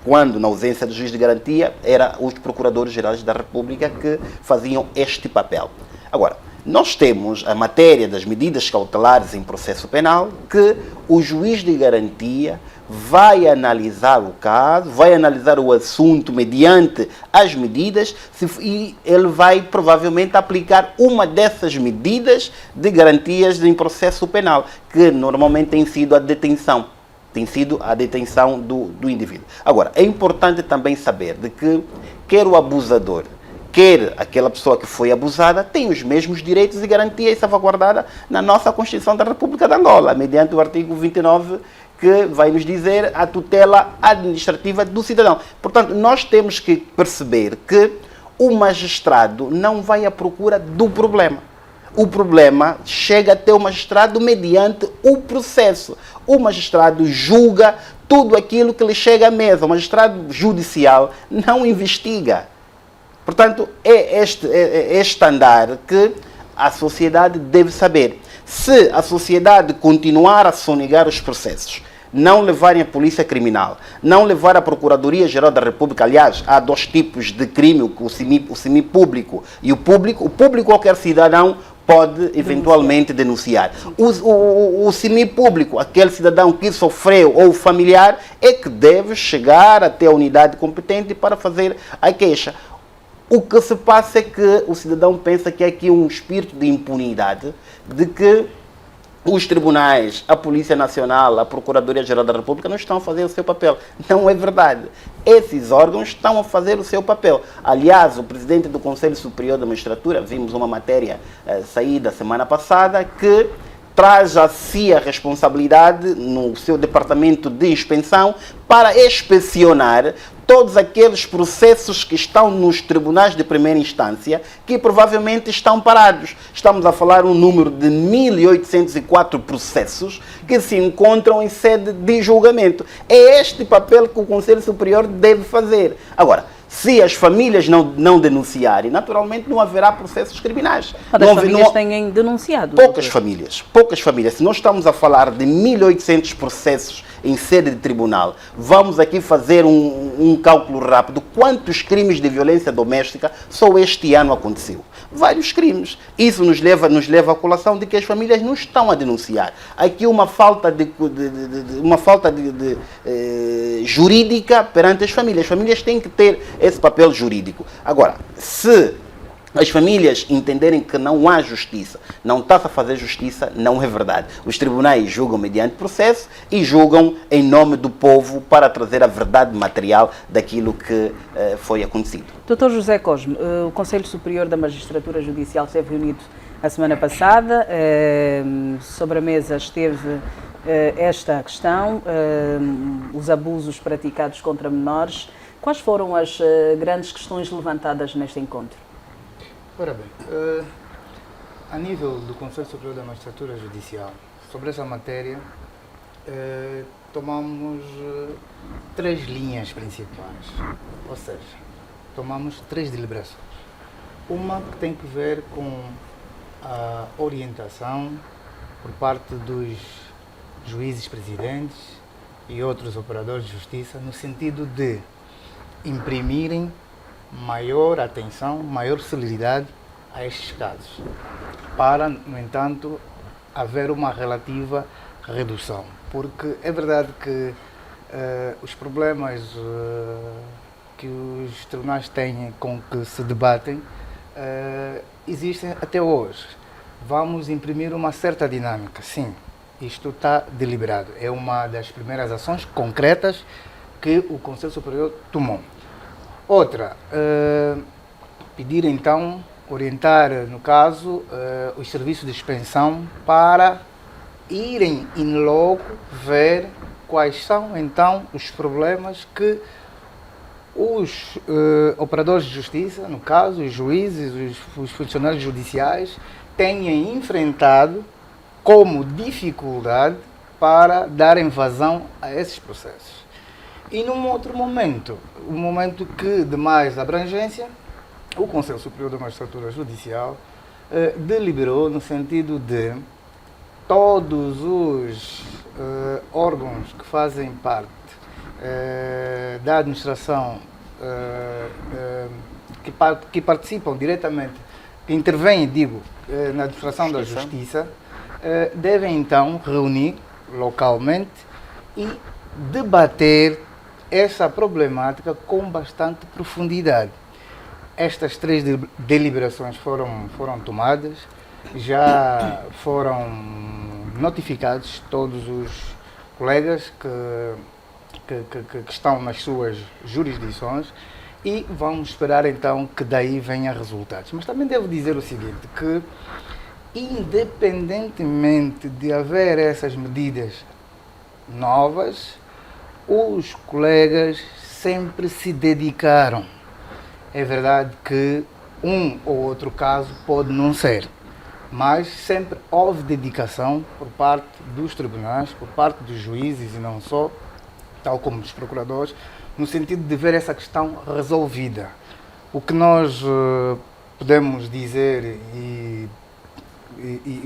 Quando, na ausência do juiz de garantia, eram os procuradores-gerais da República que faziam este papel. Agora, nós temos a matéria das medidas cautelares em processo penal, que o juiz de garantia vai analisar o caso, vai analisar o assunto mediante as medidas e ele vai provavelmente aplicar uma dessas medidas de garantias em processo penal, que normalmente tem sido a detenção. Tem sido a detenção do indivíduo. Agora, é importante também saber de que quer o abusador, quer aquela pessoa que foi abusada, tem os mesmos direitos e garantias salvaguardadas na nossa Constituição da República de Angola, mediante o artigo 29, que vai nos dizer a tutela administrativa do cidadão. Portanto, nós temos que perceber que o magistrado não vai à procura do problema. O problema chega até o magistrado mediante o processo. O magistrado julga tudo aquilo que lhe chega à mesa. O magistrado judicial não investiga. Portanto, é este andar que a sociedade deve saber. Se a sociedade continuar a sonegar os processos, não levarem a polícia criminal, não levar a Procuradoria-Geral da República, aliás, há dois tipos de crime, o semipúblico e o público qualquer cidadão pode eventualmente denunciar. O semipúblico, aquele cidadão que sofreu ou familiar, é que deve chegar até a unidade competente para fazer a queixa. O que se passa é que o cidadão pensa que é aqui um espírito de impunidade, de que os tribunais, a Polícia Nacional, a Procuradoria-Geral da República não estão a fazer o seu papel. Não é verdade. Esses órgãos estão a fazer o seu papel. Aliás, o presidente do Conselho Superior da Magistratura, vimos uma matéria saída semana passada, que traz a si a responsabilidade no seu departamento de inspeção para inspecionar todos aqueles processos que estão nos tribunais de primeira instância que provavelmente estão parados. Estamos a falar um número de 1.804 processos que se encontram em sede de julgamento. É este papel que o Conselho Superior deve fazer. Agora, se as famílias não denunciarem, naturalmente não haverá processos criminais. Mas as famílias têm denunciado? Poucas famílias. Se nós estamos a falar de 1.800 processos em sede de tribunal, vamos aqui fazer um cálculo rápido. Quantos crimes de violência doméstica só este ano aconteceu? Vários crimes. Isso nos leva à colação de que as famílias não estão a denunciar. Aqui uma falta jurídica perante as famílias. As famílias têm que ter esse papel jurídico. Agora, se as famílias entenderem que não há justiça, não está a fazer justiça, não é verdade. Os tribunais julgam mediante processo e julgam em nome do povo para trazer a verdade material daquilo que foi acontecido. Dr. José Cosme, o Conselho Superior da Magistratura Judicial esteve reunido a semana passada. Sobre a mesa esteve esta questão, os abusos praticados contra menores. Quais foram as grandes questões levantadas neste encontro? Ora bem, a nível do Conselho Superior da Magistratura Judicial, sobre essa matéria, tomamos 3 linhas principais, ou seja, tomamos 3 deliberações. Uma que tem que ver com a orientação por parte dos juízes presidentes e outros operadores de justiça, no sentido de imprimirem maior atenção, maior celeridade a estes casos, para, no entanto, haver uma relativa redução. Porque é verdade que os problemas que os tribunais têm com que se debatem existem até hoje. Vamos imprimir uma certa dinâmica, sim, Isto está deliberado. É uma das primeiras ações concretas que o Conselho Superior tomou. Outra, pedir então, orientar, no caso, os serviços de expensão para irem in loco ver quais são então os problemas que os operadores de justiça, no caso, os juízes, os funcionários judiciais, têm enfrentado como dificuldade para darem vazão a esses processos. E num outro momento, um momento que de mais abrangência, o Conselho Superior da Magistratura Judicial deliberou no sentido de todos os órgãos que fazem parte da administração, que participam diretamente, que intervêm, na administração da Justiça, devem então reunir localmente e debater essa problemática com bastante profundidade. Estas 3 deliberações foram tomadas, já foram notificados todos os colegas que estão nas suas jurisdições e vamos esperar então que daí venham resultados. Mas também devo dizer o seguinte, que independentemente de haver essas medidas novas, os colegas sempre se dedicaram. É verdade que um ou outro caso pode não ser, mas sempre houve dedicação por parte dos tribunais, por parte dos juízes e não só, tal como dos procuradores, no sentido de ver essa questão resolvida. O que nós podemos dizer e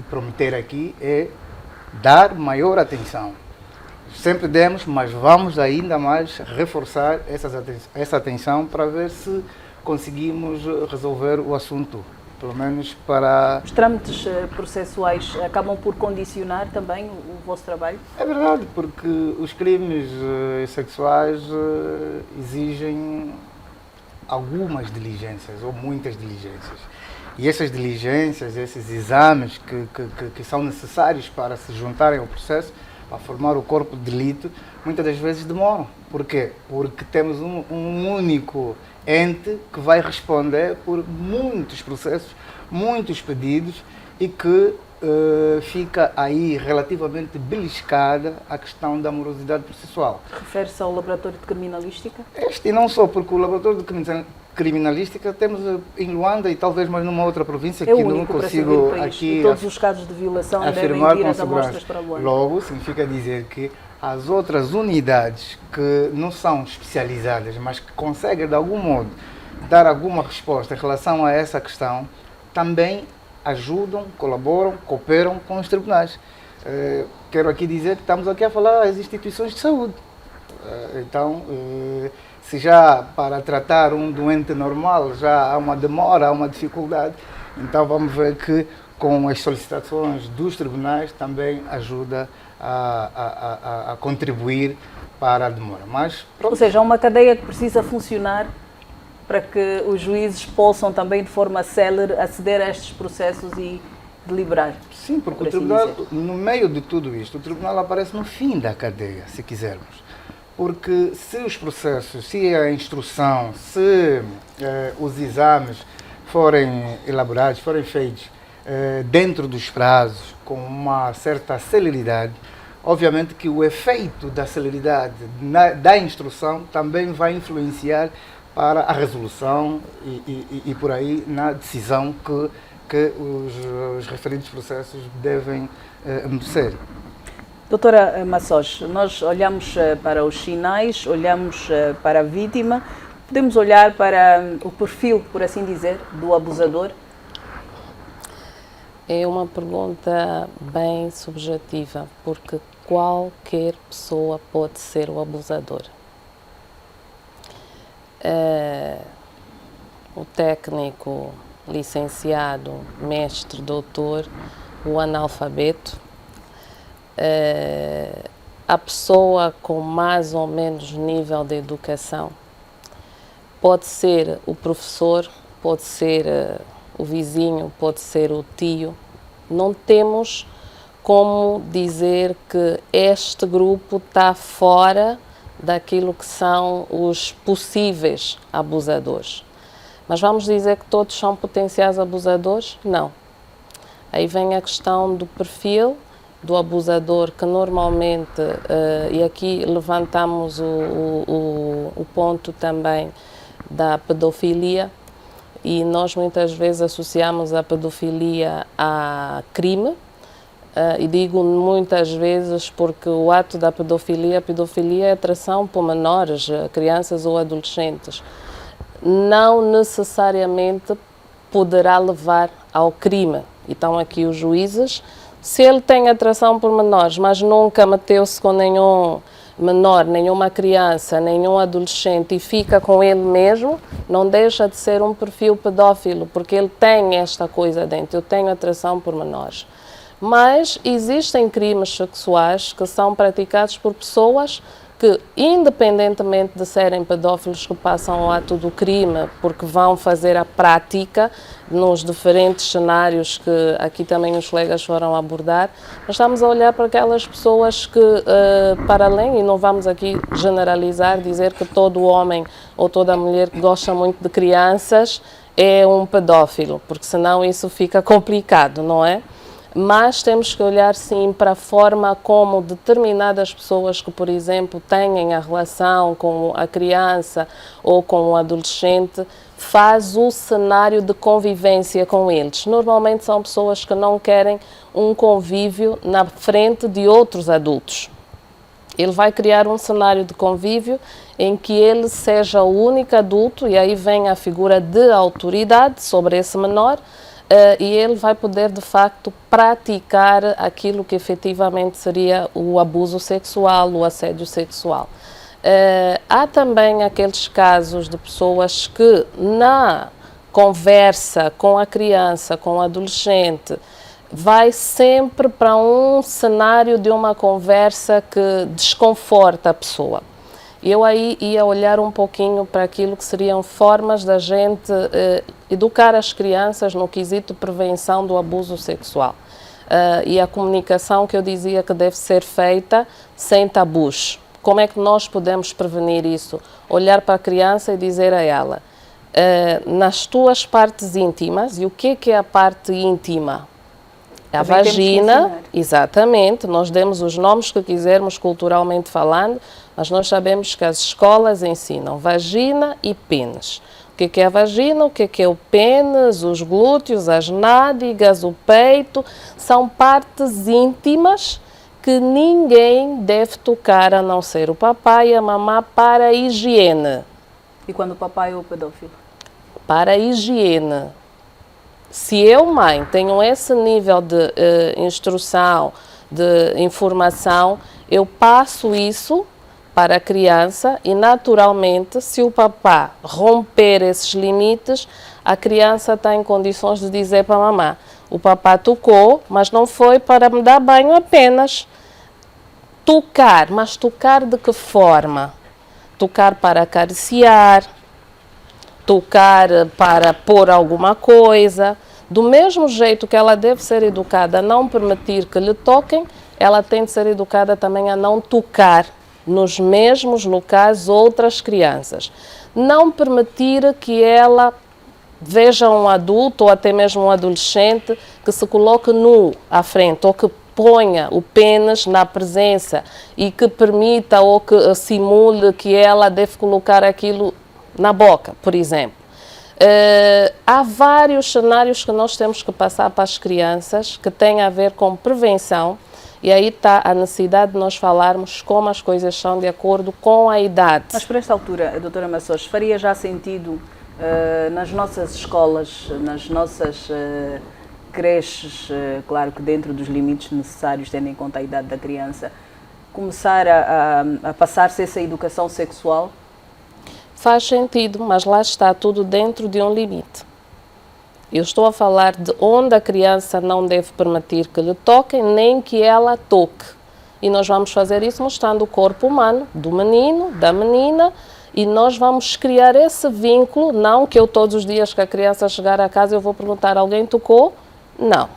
prometer aqui é dar maior atenção. Sempre demos, mas vamos ainda mais reforçar essa atenção para ver se conseguimos resolver o assunto, pelo menos para... Os trâmites processuais acabam por condicionar também o vosso trabalho? É verdade, porque os crimes sexuais exigem algumas diligências, ou muitas diligências. E essas diligências, esses exames que são necessários para se juntarem ao processo, para formar o corpo de delito, muitas das vezes demoram. Por quê? Porque temos um único ente que vai responder por muitos processos, muitos pedidos e que fica aí relativamente beliscada a questão da morosidade processual. Refere-se ao laboratório de criminalística? Este e não só, porque o laboratório de criminalística temos em Luanda e talvez mais numa outra província que não consigo aqui e todos os casos de violação afirmar devem ir com as amostras para segurança. Luanda. Logo, significa dizer que as outras unidades que não são especializadas, mas que conseguem de algum modo dar alguma resposta em relação a essa questão, também ajudam, colaboram, cooperam com os tribunais. Quero aqui dizer que estamos aqui a falar das instituições de saúde. Então, se já para tratar um doente normal já há uma demora, há uma dificuldade, então vamos ver que com as solicitações dos tribunais também ajuda a contribuir para a demora. Mas, ou seja, há uma cadeia que precisa funcionar para que os juízes possam também de forma célere aceder a estes processos e deliberar. Sim, porque o tribunal, no meio de tudo isto, o tribunal aparece no fim da cadeia, se quisermos. Porque se os processos, se a instrução, se os exames forem elaborados, forem feitos dentro dos prazos, com uma certa celeridade, obviamente que o efeito da celeridade da instrução também vai influenciar para a resolução e por aí na decisão que os referidos processos devem merecer. Doutora Massoge, nós olhamos para os sinais, olhamos para a vítima, podemos olhar para o perfil, por assim dizer, do abusador? É uma pergunta bem subjetiva, porque qualquer pessoa pode ser o abusador. O técnico, licenciado, mestre, doutor, o analfabeto, a pessoa com mais ou menos nível de educação, pode ser o professor, pode ser o vizinho, pode ser o tio. Não temos como dizer que este grupo está fora daquilo que são os possíveis abusadores. Mas vamos dizer que todos são potenciais abusadores? Não. Aí vem a questão do perfil do abusador, que normalmente, e aqui levantamos o ponto também da pedofilia, e nós muitas vezes associamos a pedofilia a crime, e digo muitas vezes porque o ato da pedofilia, a pedofilia é atração por menores, crianças ou adolescentes, não necessariamente poderá levar ao crime. Então aqui os juízes, se ele tem atração por menores, mas nunca meteu-se com nenhum menor, nenhuma criança, nenhum adolescente e fica com ele mesmo, não deixa de ser um perfil pedófilo, porque ele tem esta coisa dentro, eu tenho atração por menores. Mas existem crimes sexuais que são praticados por pessoas que, independentemente de serem pedófilos, que passam ao ato do crime, porque vão fazer a prática nos diferentes cenários que aqui também os colegas foram abordar, nós estamos a olhar para aquelas pessoas que, para além, e não vamos aqui generalizar, dizer que todo homem ou toda mulher que gosta muito de crianças é um pedófilo, porque senão isso fica complicado, não é? Mas temos que olhar sim para a forma como determinadas pessoas que, por exemplo, têm a relação com a criança ou com o adolescente, faz o cenário de convivência com eles. Normalmente são pessoas que não querem um convívio na frente de outros adultos. Ele vai criar um cenário de convívio em que ele seja o único adulto, e aí vem a figura de autoridade sobre esse menor, e ele vai poder, de facto, praticar aquilo que efetivamente seria o abuso sexual, o assédio sexual. Há também aqueles casos de pessoas que, na conversa com a criança, com o adolescente, vai sempre para um cenário de uma conversa que desconforta a pessoa. Eu aí ia olhar um pouquinho para aquilo que seriam formas da gente educar as crianças no quesito prevenção do abuso sexual. E a comunicação que eu dizia que deve ser feita sem tabus. Como é que nós podemos prevenir isso? Olhar para a criança e dizer a ela, nas tuas partes íntimas, e o que é a parte íntima? A vagina, exatamente, nós demos os nomes que quisermos culturalmente falando, mas nós sabemos que as escolas ensinam vagina e pênis. O que é a vagina, o que é o pênis, os glúteos, as nádegas, o peito, são partes íntimas que ninguém deve tocar a não ser o papai e a mamã para a higiene. E quando o papai é o pedófilo? Para a higiene. Se eu, mãe, tenho esse nível de instrução, de informação, eu passo isso para a criança e, naturalmente, se o papá romper esses limites, a criança está em condições de dizer para a mamã, o papá tocou, mas não foi para me dar banho apenas. Tocar, mas tocar de que forma? Tocar para acariciar, tocar para pôr alguma coisa. Do mesmo jeito que ela deve ser educada a não permitir que lhe toquem, ela tem de ser educada também a não tocar nos mesmos locais outras crianças. Não permitir que ela veja um adulto ou até mesmo um adolescente que se coloque nu à frente ou que ponha o pênis na presença e que permita ou que simule que ela deve colocar aquilo na boca, por exemplo. Há vários cenários que nós temos que passar para as crianças que têm a ver com prevenção, e aí está a necessidade de nós falarmos como as coisas são de acordo com a idade. Mas por esta altura, doutora Mações, faria já sentido nas nossas escolas, nas nossas creches, claro que dentro dos limites necessários, tendo em conta a idade da criança, começar a passar-se essa educação sexual? Faz sentido, mas lá está tudo dentro de um limite. Eu estou a falar de onde a criança não deve permitir que lhe toquem, nem que ela toque. E nós vamos fazer isso mostrando o corpo humano do menino, da menina, e nós vamos criar esse vínculo, não que eu todos os dias que a criança chegar a casa eu vou perguntar, alguém tocou? Não.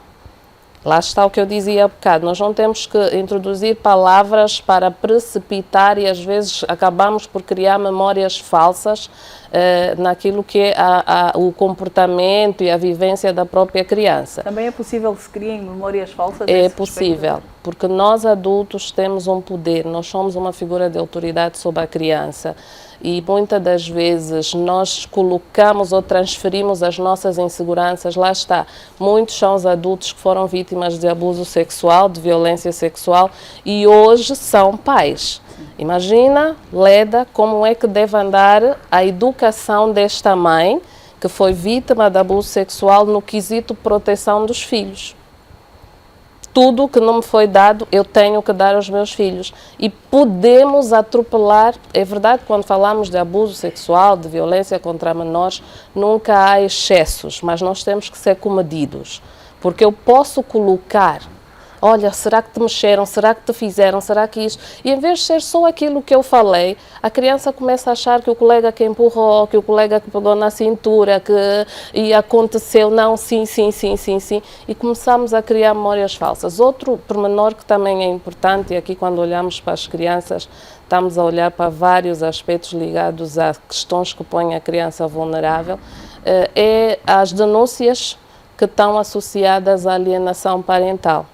Lá está o que eu dizia há bocado, nós não temos que introduzir palavras para precipitar e às vezes acabamos por criar memórias falsas naquilo que é o comportamento e a vivência da própria criança. Também é possível que se criem memórias falsas? É possível, porque nós adultos temos um poder, nós somos uma figura de autoridade sobre a criança e muitas das vezes nós colocamos ou transferimos as nossas inseguranças, lá está, muitos são os adultos que foram vítimas de abuso sexual, de violência sexual e hoje são pais. Imagina, Leda, como é que deve andar a educação desta mãe que foi vítima de abuso sexual no quesito proteção dos filhos. Tudo que não me foi dado, eu tenho que dar aos meus filhos. E podemos atropelar, é verdade, quando falamos de abuso sexual, de violência contra menores, nunca há excessos, mas nós temos que ser comedidos. Porque eu posso colocar, olha, será que te mexeram, será que te fizeram, será que isso? E em vez de ser só aquilo que eu falei, a criança começa a achar que o colega que empurrou, que o colega que pegou na cintura, que aconteceu, não, sim, e começamos a criar memórias falsas. Outro pormenor que também é importante, e aqui quando olhamos para as crianças, estamos a olhar para vários aspectos ligados a questões que põem a criança vulnerável, é as denúncias que estão associadas à alienação parental.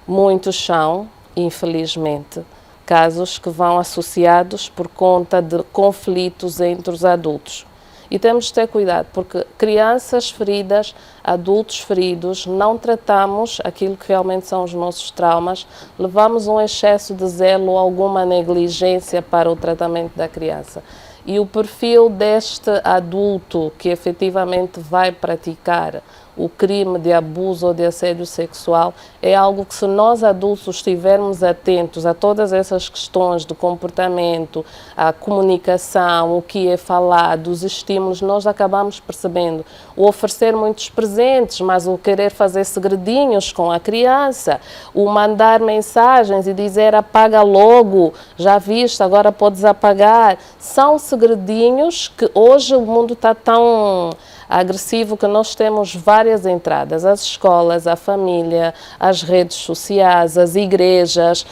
Muitos são, infelizmente, casos que vão associados por conta de conflitos entre os adultos. E temos de ter cuidado, porque crianças feridas, adultos feridos, não tratamos aquilo que realmente são os nossos traumas, levamos um excesso de zelo ou alguma negligência para o tratamento da criança. E o perfil deste adulto que efetivamente vai praticar o crime de abuso ou de assédio sexual é algo que, se nós adultos estivermos atentos a todas essas questões do comportamento, a comunicação, o que é falado, os estímulos, nós acabamos percebendo o oferecer muitos presentes, mas o querer fazer segredinhos com a criança, o mandar mensagens e dizer apaga logo, já viste, agora podes apagar. São segredinhos que hoje o mundo está tão agressivo que nós temos várias entradas, as escolas, a família, as redes sociais, as igrejas,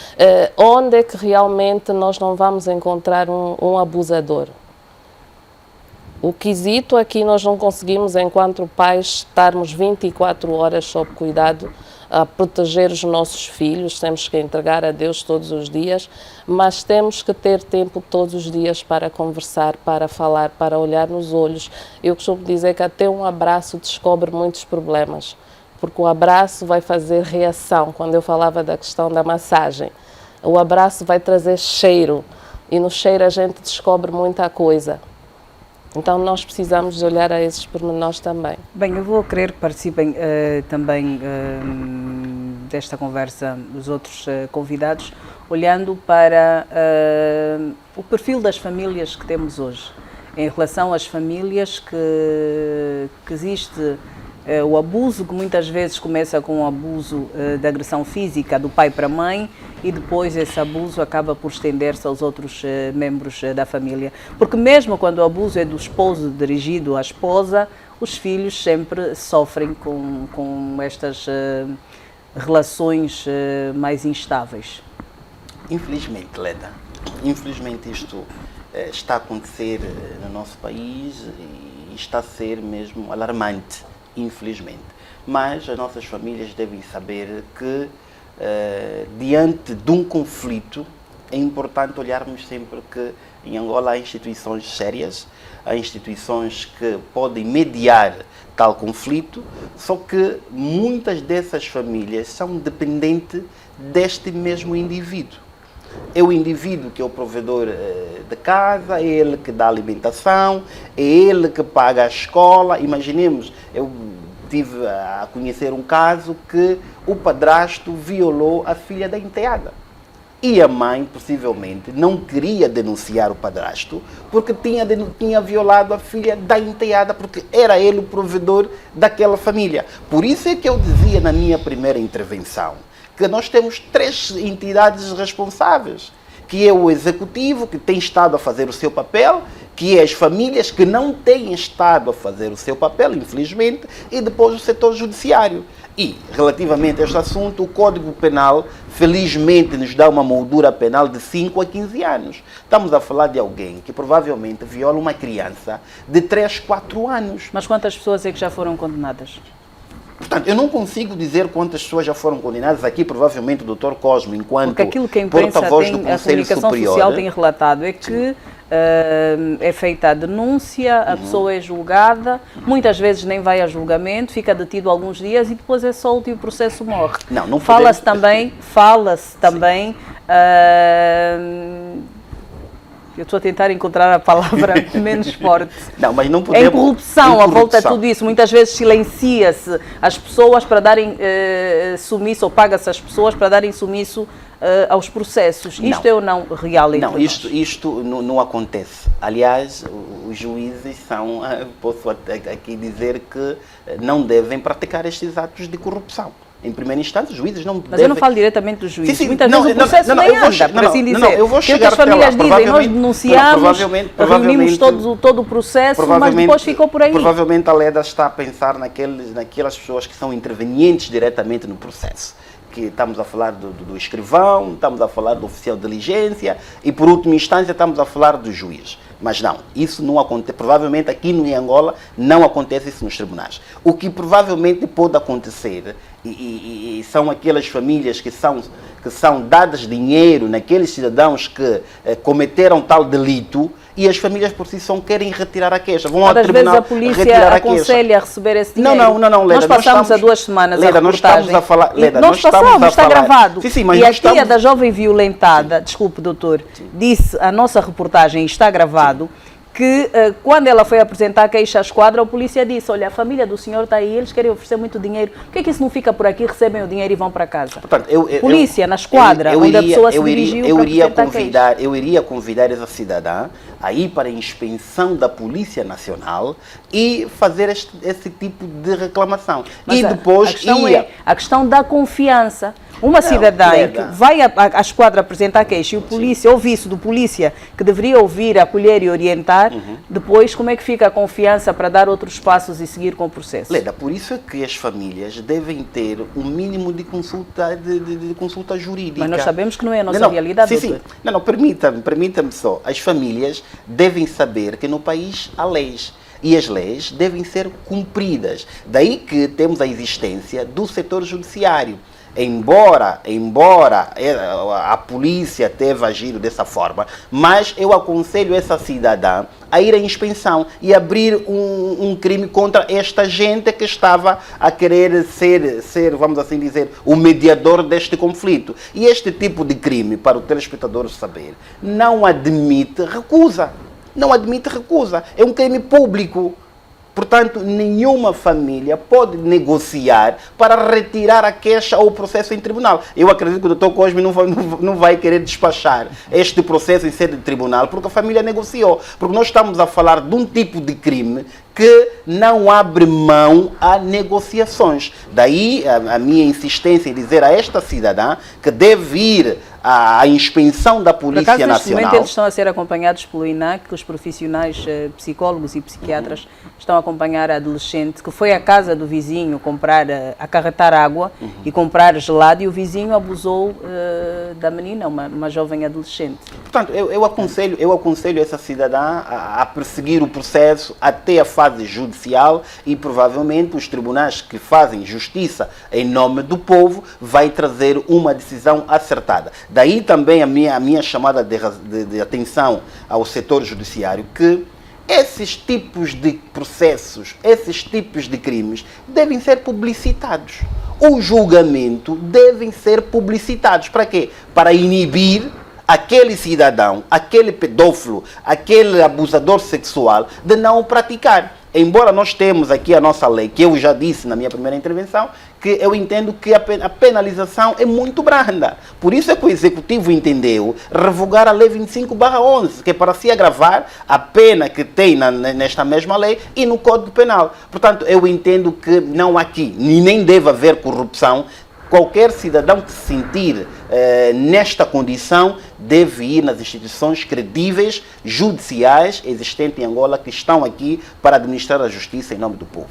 onde é que realmente nós não vamos encontrar um abusador? O quesito aqui nós não conseguimos, enquanto pais, estarmos 24 horas sob cuidado, a proteger os nossos filhos, temos que entregar a Deus todos os dias, mas temos que ter tempo todos os dias para conversar, para falar, para olhar nos olhos. Eu costumo dizer que até um abraço descobre muitos problemas, porque o abraço vai fazer reação. Quando eu falava da questão da massagem, o abraço vai trazer cheiro, e no cheiro a gente descobre muita coisa. Então nós precisamos de olhar a esses pormenores também. Bem, eu vou querer que participem também desta conversa os outros convidados, olhando para o perfil das famílias que temos hoje. Em relação às famílias que existe o abuso, que muitas vezes começa com o abuso de agressão física do pai para a mãe, e depois esse abuso acaba por estender-se aos outros membros da família. Porque mesmo quando o abuso é do esposo dirigido à esposa, os filhos sempre sofrem com estas relações mais instáveis. Infelizmente, Leda, infelizmente isto está a acontecer no nosso país e está a ser mesmo alarmante, infelizmente. Mas as nossas famílias devem saber que diante de um conflito é importante olharmos sempre que em Angola há instituições sérias, há instituições que podem mediar tal conflito, só que muitas dessas famílias são dependentes deste mesmo indivíduo. É o indivíduo que é o provedor de casa, é ele que dá alimentação, é ele que paga a escola. Imaginemos, eu tive a conhecer um caso que o padrasto violou a filha da enteada. E a mãe, possivelmente, não queria denunciar o padrasto porque tinha violado a filha da enteada, porque era ele o provedor daquela família. Por isso é que eu dizia na minha primeira intervenção que nós temos 3 entidades responsáveis, que é o executivo que tem estado a fazer o seu papel, que é as famílias que não têm estado a fazer o seu papel, infelizmente, e depois o setor judiciário. E, relativamente a este assunto, o Código Penal, felizmente, nos dá uma moldura penal de 5 a 15 anos. Estamos a falar de alguém que provavelmente viola uma criança de 3, 4 anos. Mas quantas pessoas é que já foram condenadas? Portanto, eu não consigo dizer quantas pessoas já foram condenadas aqui, provavelmente o Dr. Cosmo, enquanto Porque aquilo que a imprensa porta-voz do tem, a Conselho comunicação Superior, social tem relatado é que é feita a denúncia, a pessoa é julgada, muitas vezes nem vai a julgamento, fica detido alguns dias e depois é solto e o processo morre. Não Fala-se podemos... também, eu estou a tentar encontrar a palavra menos forte. Não, mas não podemos... Em corrupção, à volta de tudo isso. Muitas vezes silencia-se as pessoas para darem sumiço, ou paga-se as pessoas para darem sumiço aos processos. Isto é ou não real entre Não, nós? isto não acontece. Aliás, os juízes são, posso aqui dizer que não devem praticar estes atos de corrupção. Em primeira instância, os juízes não devem... Mas eu não falo diretamente dos juízes. Sim, sim. Muitas vezes o processo nem anda, por assim dizer. Eu vou que chegar as famílias até lá. dizem, nós denunciamos, reunimos todo o processo, mas depois ficou por aí. Provavelmente a Leda está a pensar naquelas pessoas que são intervenientes diretamente no processo. Que estamos a falar do escrivão, estamos a falar do oficial de diligência e, por última instância, estamos a falar do juiz. Mas não, isso não acontece, provavelmente aqui no Angola não acontece isso nos tribunais. O que provavelmente pode acontecer, e são aquelas famílias que são dadas dinheiro naqueles cidadãos que cometeram tal delito, e as famílias por si só querem retirar a queixa. Vão ao tribunal retirar a queixa. Às vezes a polícia aconselha a receber esse dinheiro. Não, Leda. Nós passamos há 2 semanas Leda, a reportagem. Nós estamos a falar... Leda, nós passamos, está gravado. Sim, mas e a estamos... tia da jovem violentada, desculpe doutor, disse a nossa reportagem, está gravado, que quando ela foi apresentar a queixa à esquadra, a polícia disse, olha, a família do senhor está aí, eles querem oferecer muito dinheiro, por que é que isso não fica por aqui, recebem o dinheiro e vão para casa? Portanto, polícia, na esquadra, onde a pessoa se dirigiu para apresentar a queixa. Eu iria convidar essa cidadã a ir para a inspeção da Polícia Nacional e fazer esse tipo de reclamação. Mas e depois a questão da confiança. Uma cidadã que vai à esquadra apresentar queixa e o polícia, ouve isso do polícia, que deveria ouvir, acolher e orientar, depois como é que fica a confiança para dar outros passos e seguir com o processo? Leda, por isso é que as famílias devem ter um mínimo de consulta, de consulta jurídica. Mas nós sabemos que não é a nossa realidade, doutor. Sim. Não, permita-me só. As famílias devem saber que no país há leis. E as leis devem ser cumpridas. Daí que temos a existência do setor judiciário. Embora a polícia tenha agido dessa forma, mas eu aconselho essa cidadã a ir à inspeção e abrir um crime contra esta gente que estava a querer ser, vamos assim dizer, o mediador deste conflito. E este tipo de crime, para o telespectador saber, não admite recusa. Não admite recusa. É um crime público. Portanto, nenhuma família pode negociar para retirar a queixa ou o processo em tribunal. Eu acredito que o Dr. Cosme não vai querer despachar este processo em sede de tribunal porque a família negociou. Porque nós estamos a falar de um tipo de crime que não abre mão a negociações. Daí a minha insistência em dizer a esta cidadã que deve ir à inspeção da Polícia Nacional. Nacional. Neste momento eles estão a ser acompanhados pelo INAC, que os profissionais psicólogos e psiquiatras estão a acompanhar a adolescente que foi à casa do vizinho acarretar água e comprar gelado, e o vizinho abusou da menina, uma jovem adolescente. Portanto, eu aconselho essa cidadã a perseguir o processo até a fase judicial e provavelmente os tribunais que fazem justiça em nome do povo vai trazer uma decisão acertada. Daí também a minha chamada de atenção ao setor judiciário, que esses tipos de processos, esses tipos de crimes devem ser publicitados. O julgamento devem ser publicitados. Para quê? Para inibir aquele cidadão, aquele pedófilo, aquele abusador sexual de não o praticar. Embora nós temos aqui a nossa lei, que eu já disse na minha primeira intervenção, que eu entendo que a penalização é muito branda. Por isso é que o Executivo entendeu revogar a Lei 25/11, que é para se agravar a pena que tem nesta mesma lei e no Código Penal. Portanto, eu entendo que não há aqui, nem deve haver corrupção qualquer cidadão que se sentir nesta condição deve ir nas instituições credíveis, judiciais, existentes em Angola, que estão aqui para administrar a justiça em nome do povo.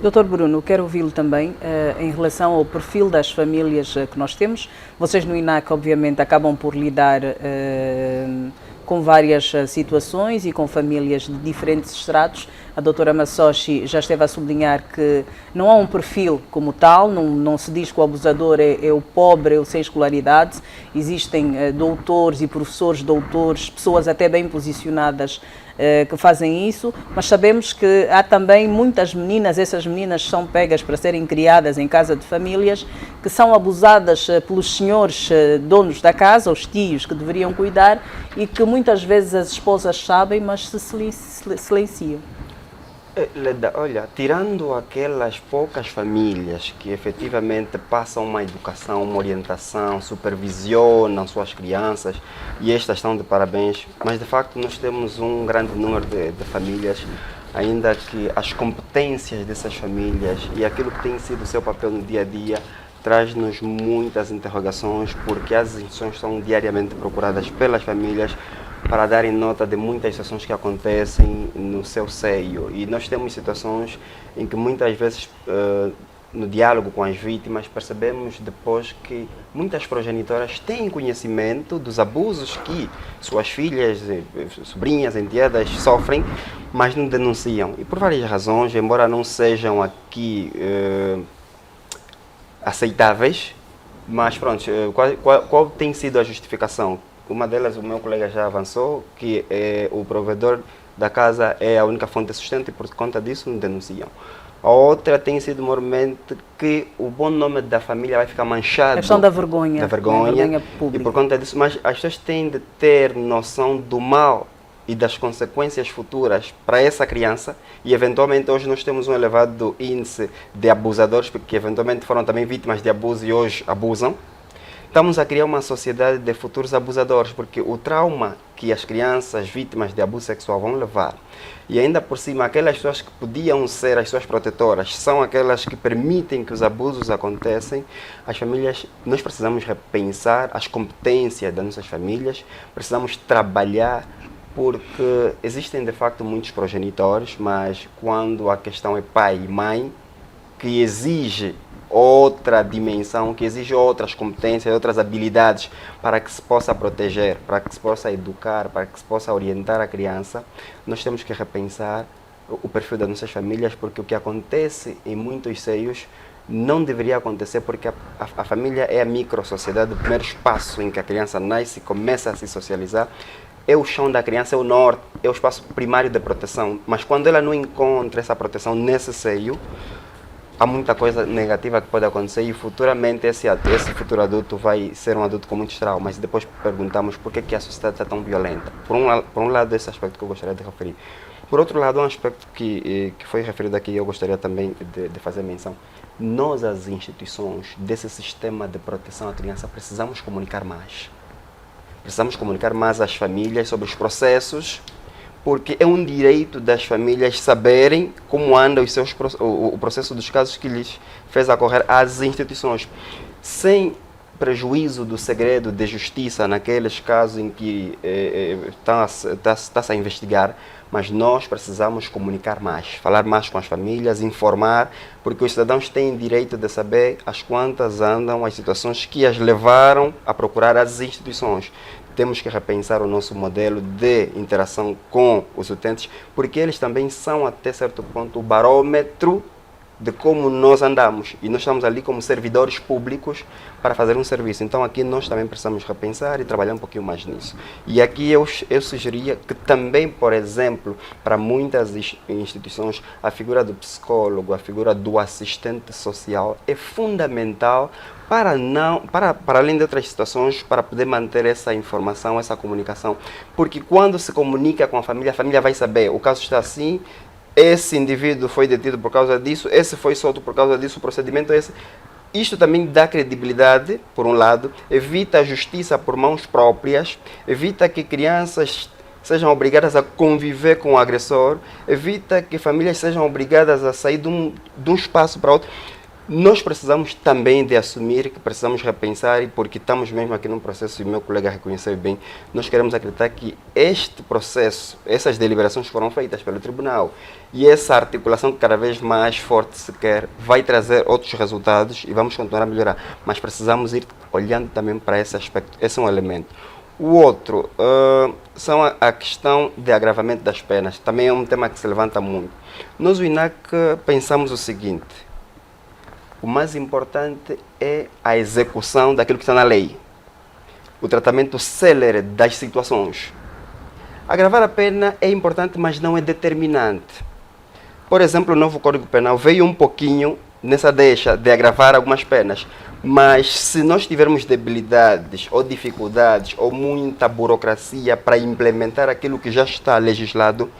Dr. Bruno, quero ouvi-lo também em relação ao perfil das famílias que nós temos. Vocês no INAC, obviamente, acabam por lidar com várias situações e com famílias de diferentes estratos. A doutora Massochi já esteve a sublinhar que não há um perfil como tal, não se diz que o abusador é o pobre, é o sem escolaridade. Existem doutores e professores doutores, pessoas até bem posicionadas que fazem isso, mas sabemos que há também muitas meninas, essas meninas são pegas para serem criadas em casa de famílias, que são abusadas pelos senhores donos da casa, os tios que deveriam cuidar, e que muitas vezes as esposas sabem, mas se silenciam. Leda, olha, tirando aquelas poucas famílias que efetivamente passam uma educação, uma orientação, supervisionam suas crianças, e estas estão de parabéns, mas de facto nós temos um grande número de famílias, ainda que as competências dessas famílias e aquilo que tem sido o seu papel no dia a dia traz-nos muitas interrogações, porque as instituições são diariamente procuradas pelas famílias para darem nota de muitas situações que acontecem no seu seio. E nós temos situações em que muitas vezes, no diálogo com as vítimas, percebemos depois que muitas progenitoras têm conhecimento dos abusos que suas filhas, sobrinhas, enteadas sofrem, mas não denunciam. E por várias razões, embora não sejam aqui aceitáveis, mas pronto, qual tem sido a justificação? Uma delas, o meu colega já avançou, que o provedor da casa é a única fonte de sustento e por conta disso não denunciam. A outra tem sido mormente que o bom nome da família vai ficar manchado. A questão da vergonha. Da vergonha pública. E por conta disso, mas as pessoas têm de ter noção do mal e das consequências futuras para essa criança, e eventualmente hoje nós temos um elevado índice de abusadores que eventualmente foram também vítimas de abuso e hoje abusam. Estamos a criar uma sociedade de futuros abusadores, porque o trauma que as crianças vítimas de abuso sexual vão levar, e ainda por cima aquelas pessoas que podiam ser as suas protetoras, são aquelas que permitem que os abusos aconteçam. As famílias, nós precisamos repensar as competências das nossas famílias, precisamos trabalhar, porque existem de facto muitos progenitores, mas quando a questão é pai e mãe, que exige outra dimensão, que exige outras competências, outras habilidades para que se possa proteger, para que se possa educar, para que se possa orientar a criança, nós temos que repensar o perfil das nossas famílias, porque o que acontece em muitos seios não deveria acontecer, porque a família é a micro-sociedade, o primeiro espaço em que a criança nasce e começa a se socializar. É o chão da criança, é o norte, é o espaço primário de proteção, mas quando ela não encontra essa proteção nesse seio, há muita coisa negativa que pode acontecer e futuramente esse futuro adulto vai ser um adulto com muitos traumas. E depois perguntamos por que a sociedade está tão violenta. Por um lado, esse aspecto que eu gostaria de referir. Por outro lado, um aspecto que foi referido aqui, eu gostaria também de fazer menção. Nós, as instituições desse sistema de proteção à criança, precisamos comunicar mais. Precisamos comunicar mais às famílias sobre os processos, porque é um direito das famílias saberem como anda o processo dos casos que lhes fez ocorrer às instituições, sem prejuízo do segredo de justiça naqueles casos em que está-se a investigar, mas nós precisamos comunicar mais, falar mais com as famílias, informar, porque os cidadãos têm direito de saber as quantas andam as situações que as levaram a procurar as instituições. Temos que repensar o nosso modelo de interação com os utentes, porque eles também são, até certo ponto, o barômetro de como nós andamos. E nós estamos ali como servidores públicos para fazer um serviço. Então aqui nós também precisamos repensar e trabalhar um pouquinho mais nisso. E aqui eu sugeria que também, por exemplo, para muitas instituições, a figura do psicólogo, a figura do assistente social é fundamental para além de outras situações, para poder manter essa informação, essa comunicação. Porque quando se comunica com a família vai saber, o caso está assim, esse indivíduo foi detido por causa disso, esse foi solto por causa disso, o procedimento é esse. Isto também dá credibilidade, por um lado, evita a justiça por mãos próprias, evita que crianças sejam obrigadas a conviver com o agressor, evita que famílias sejam obrigadas a sair de um espaço para outro. Nós precisamos também de assumir que precisamos repensar, e porque estamos mesmo aqui num processo, e o meu colega reconheceu bem, nós queremos acreditar que este processo, essas deliberações foram feitas pelo tribunal, e essa articulação que cada vez mais forte se quer, vai trazer outros resultados e vamos continuar a melhorar, mas precisamos ir olhando também para esse aspecto, esse é um elemento. O outro são a questão de agravamento das penas, também é um tema que se levanta muito. Nós, o INAC, pensamos o seguinte: o mais importante é a execução daquilo que está na lei, o tratamento célere das situações. Agravar a pena é importante, mas não é determinante. Por exemplo, o novo Código Penal veio um pouquinho nessa deixa de agravar algumas penas, mas se nós tivermos debilidades ou dificuldades ou muita burocracia para implementar aquilo que já está legislado,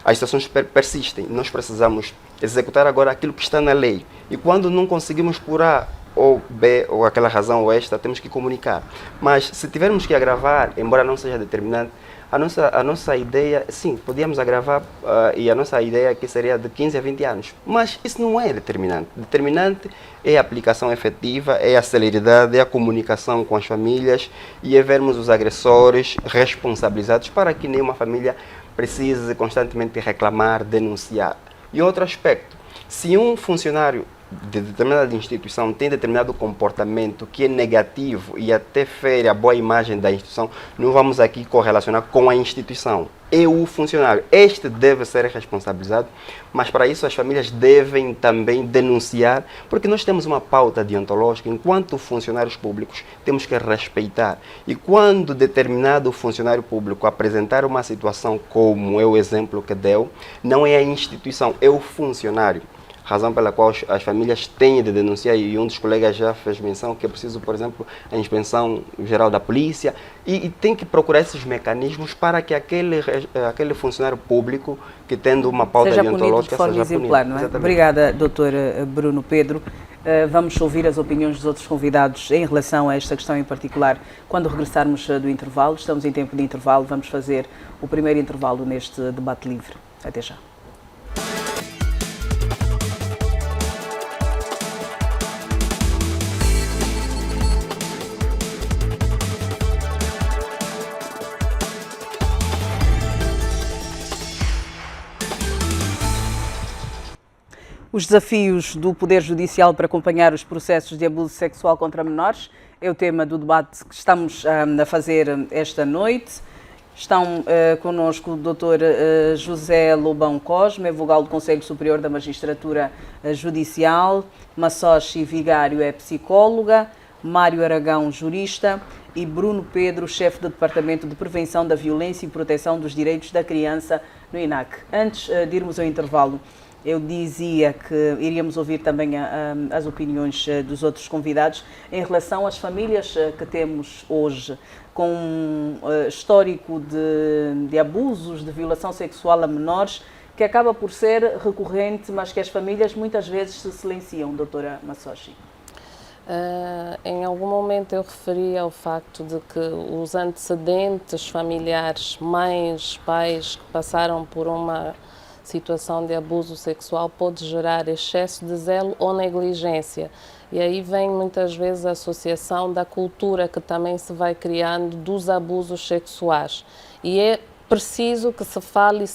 as situações persistem. Nós precisamos executar agora aquilo que está na lei. E quando não conseguimos por A ou B, ou aquela razão ou esta, temos que comunicar. Mas se tivermos que agravar, embora não seja determinante, a nossa ideia, sim, podíamos agravar, e a nossa ideia aqui seria de 15 a 20 anos. Mas isso não é determinante. Determinante é a aplicação efetiva, é a celeridade, é a comunicação com as famílias e é vermos os agressores responsabilizados para que nenhuma família precise constantemente reclamar, denunciar. E outro aspecto, se um funcionário de determinada instituição tem determinado comportamento que é negativo e até fere a boa imagem da instituição, não vamos aqui correlacionar com a instituição. É o funcionário. Este deve ser responsabilizado, mas para isso as famílias devem também denunciar, porque nós temos uma pauta deontológica. Enquanto funcionários públicos, temos que respeitar. E quando determinado funcionário público apresentar uma situação como é o exemplo que deu, não é a instituição, é o funcionário. Razão pela qual as famílias têm de denunciar, e um dos colegas já fez menção que é preciso, por exemplo, a inspeção geral da polícia, e tem que procurar esses mecanismos para que aquele funcionário público que tendo uma pauta deontológica seja punido. Exemplar, não é? Obrigada, Dr. Bruno Pedro. Vamos ouvir as opiniões dos outros convidados em relação a esta questão em particular quando regressarmos do intervalo. Estamos em tempo de intervalo, vamos fazer o primeiro intervalo neste debate livre. Até já. Os desafios do Poder Judicial para acompanhar os processos de abuso sexual contra menores é o tema do debate que estamos a fazer esta noite. Estão connosco o Dr. José Lobão Cosme, vogal do Conselho Superior da Magistratura Judicial, Massochi Vigário é psicóloga, Mário Aragão, jurista, e Bruno Pedro, chefe do Departamento de Prevenção da Violência e Proteção dos Direitos da Criança no INAC. Antes de irmos ao intervalo, eu dizia que iríamos ouvir também as opiniões dos outros convidados em relação às famílias que temos hoje, com histórico de abusos, de violação sexual a menores, que acaba por ser recorrente, mas que as famílias muitas vezes se silenciam, doutora Massochi. Em algum momento eu referi ao facto de que os antecedentes familiares, mães, pais que passaram por uma situação de abuso sexual pode gerar excesso de zelo ou negligência. E aí vem muitas vezes a associação da cultura que também se vai criando dos abusos sexuais. E é preciso que se fale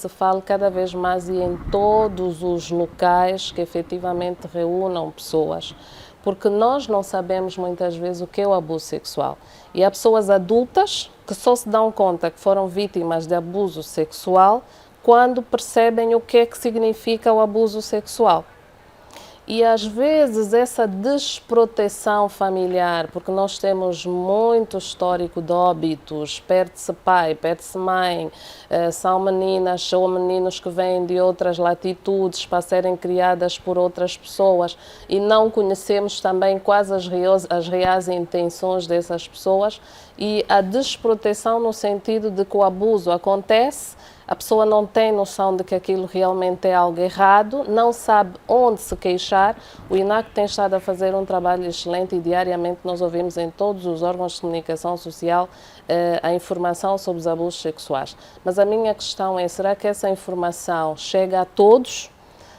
cada vez mais e em todos os locais que efetivamente reúnam pessoas. Porque nós não sabemos muitas vezes o que é o abuso sexual. E há pessoas adultas que só se dão conta que foram vítimas de abuso sexual quando percebem o que é que significa o abuso sexual. E às vezes essa desproteção familiar, porque nós temos muito histórico de óbitos, perde-se pai, perde-se mãe, são meninas ou meninos que vêm de outras latitudes para serem criadas por outras pessoas e não conhecemos também quais as reais intenções dessas pessoas, e a desproteção no sentido de que o abuso acontece, a pessoa não tem noção de que aquilo realmente é algo errado, não sabe onde se queixar. O INAC tem estado a fazer um trabalho excelente e diariamente nós ouvimos em todos os órgãos de comunicação social a informação sobre os abusos sexuais. Mas a minha questão é, será que essa informação chega a todos?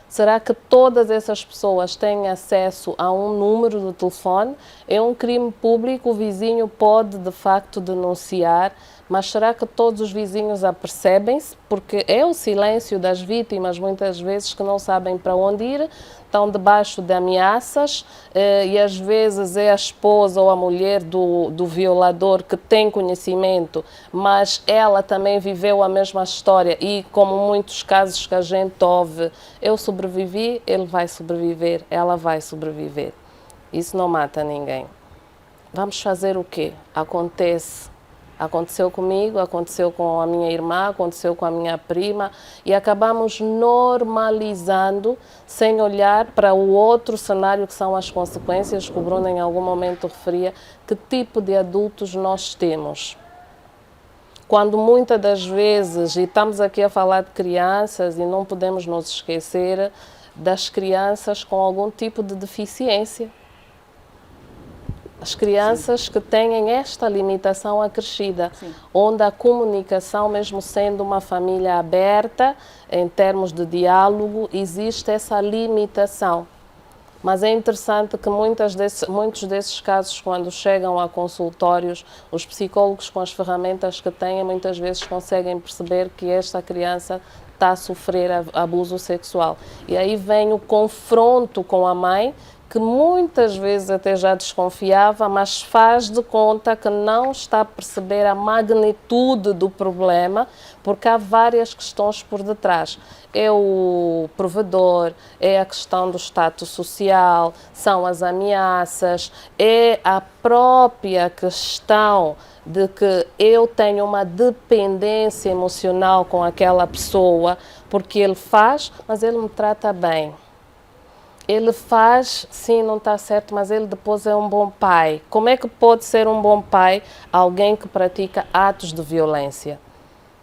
Será que todas essas pessoas têm acesso a um número de telefone? É um crime público, o vizinho pode de facto denunciar, mas será que todos os vizinhos apercebem-se? Porque é o silêncio das vítimas, muitas vezes, que não sabem para onde ir, estão debaixo de ameaças e às vezes é a esposa ou a mulher do violador que tem conhecimento, mas ela também viveu a mesma história e, como muitos casos que a gente ouve, eu sobrevivi, ele vai sobreviver, ela vai sobreviver. Isso não mata ninguém. Vamos fazer o quê? Aconteceu comigo, aconteceu com a minha irmã, aconteceu com a minha prima e acabamos normalizando sem olhar para o outro cenário que são as consequências que o Bruno em algum momento referia, que tipo de adultos nós temos. Quando muitas das vezes, e estamos aqui a falar de crianças e não podemos nos esquecer das crianças com algum tipo de deficiência. As crianças que têm esta limitação acrescida, onde a comunicação, mesmo sendo uma família aberta, em termos de diálogo, existe essa limitação. Mas é interessante que muitos desses casos, quando chegam a consultórios, os psicólogos com as ferramentas que têm, muitas vezes conseguem perceber que esta criança está a sofrer abuso sexual. E aí vem o confronto com a mãe, que muitas vezes até já desconfiava, mas faz de conta que não está a perceber a magnitude do problema, porque há várias questões por detrás. É o provedor, é a questão do status social, são as ameaças, é a própria questão de que eu tenho uma dependência emocional com aquela pessoa, porque ele faz, mas ele me trata bem. Ele faz, sim, não está certo, mas ele depois é um bom pai. Como é que pode ser um bom pai alguém que pratica atos de violência?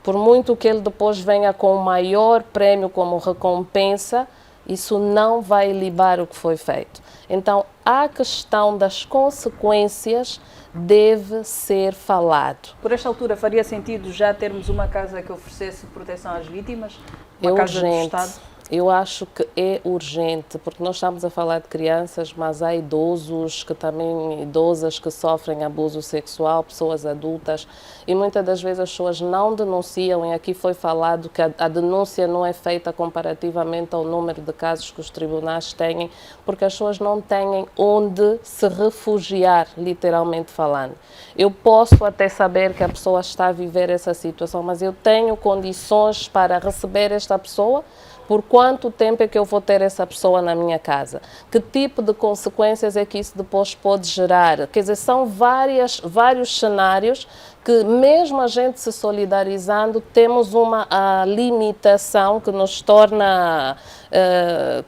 Por muito que ele depois venha com o maior prêmio como recompensa, isso não vai libar o que foi feito. Então, a questão das consequências deve ser falado. Por esta altura, faria sentido já termos uma casa que oferecesse proteção às vítimas? Uma É casa do urgente. Estado? Eu acho que é urgente, porque nós estamos a falar de crianças, mas há idosas que sofrem abuso sexual, pessoas adultas, e muitas das vezes as pessoas não denunciam, e aqui foi falado que a denúncia não é feita comparativamente ao número de casos que os tribunais têm, porque as pessoas não têm onde se refugiar, literalmente falando. Eu posso até saber que a pessoa está a viver essa situação, mas eu tenho condições para receber esta pessoa? Por quanto tempo é que eu vou ter essa pessoa na minha casa? Que tipo de consequências é que isso depois pode gerar? Quer dizer, são vários cenários que, mesmo a gente se solidarizando, temos uma limitação que nos torna,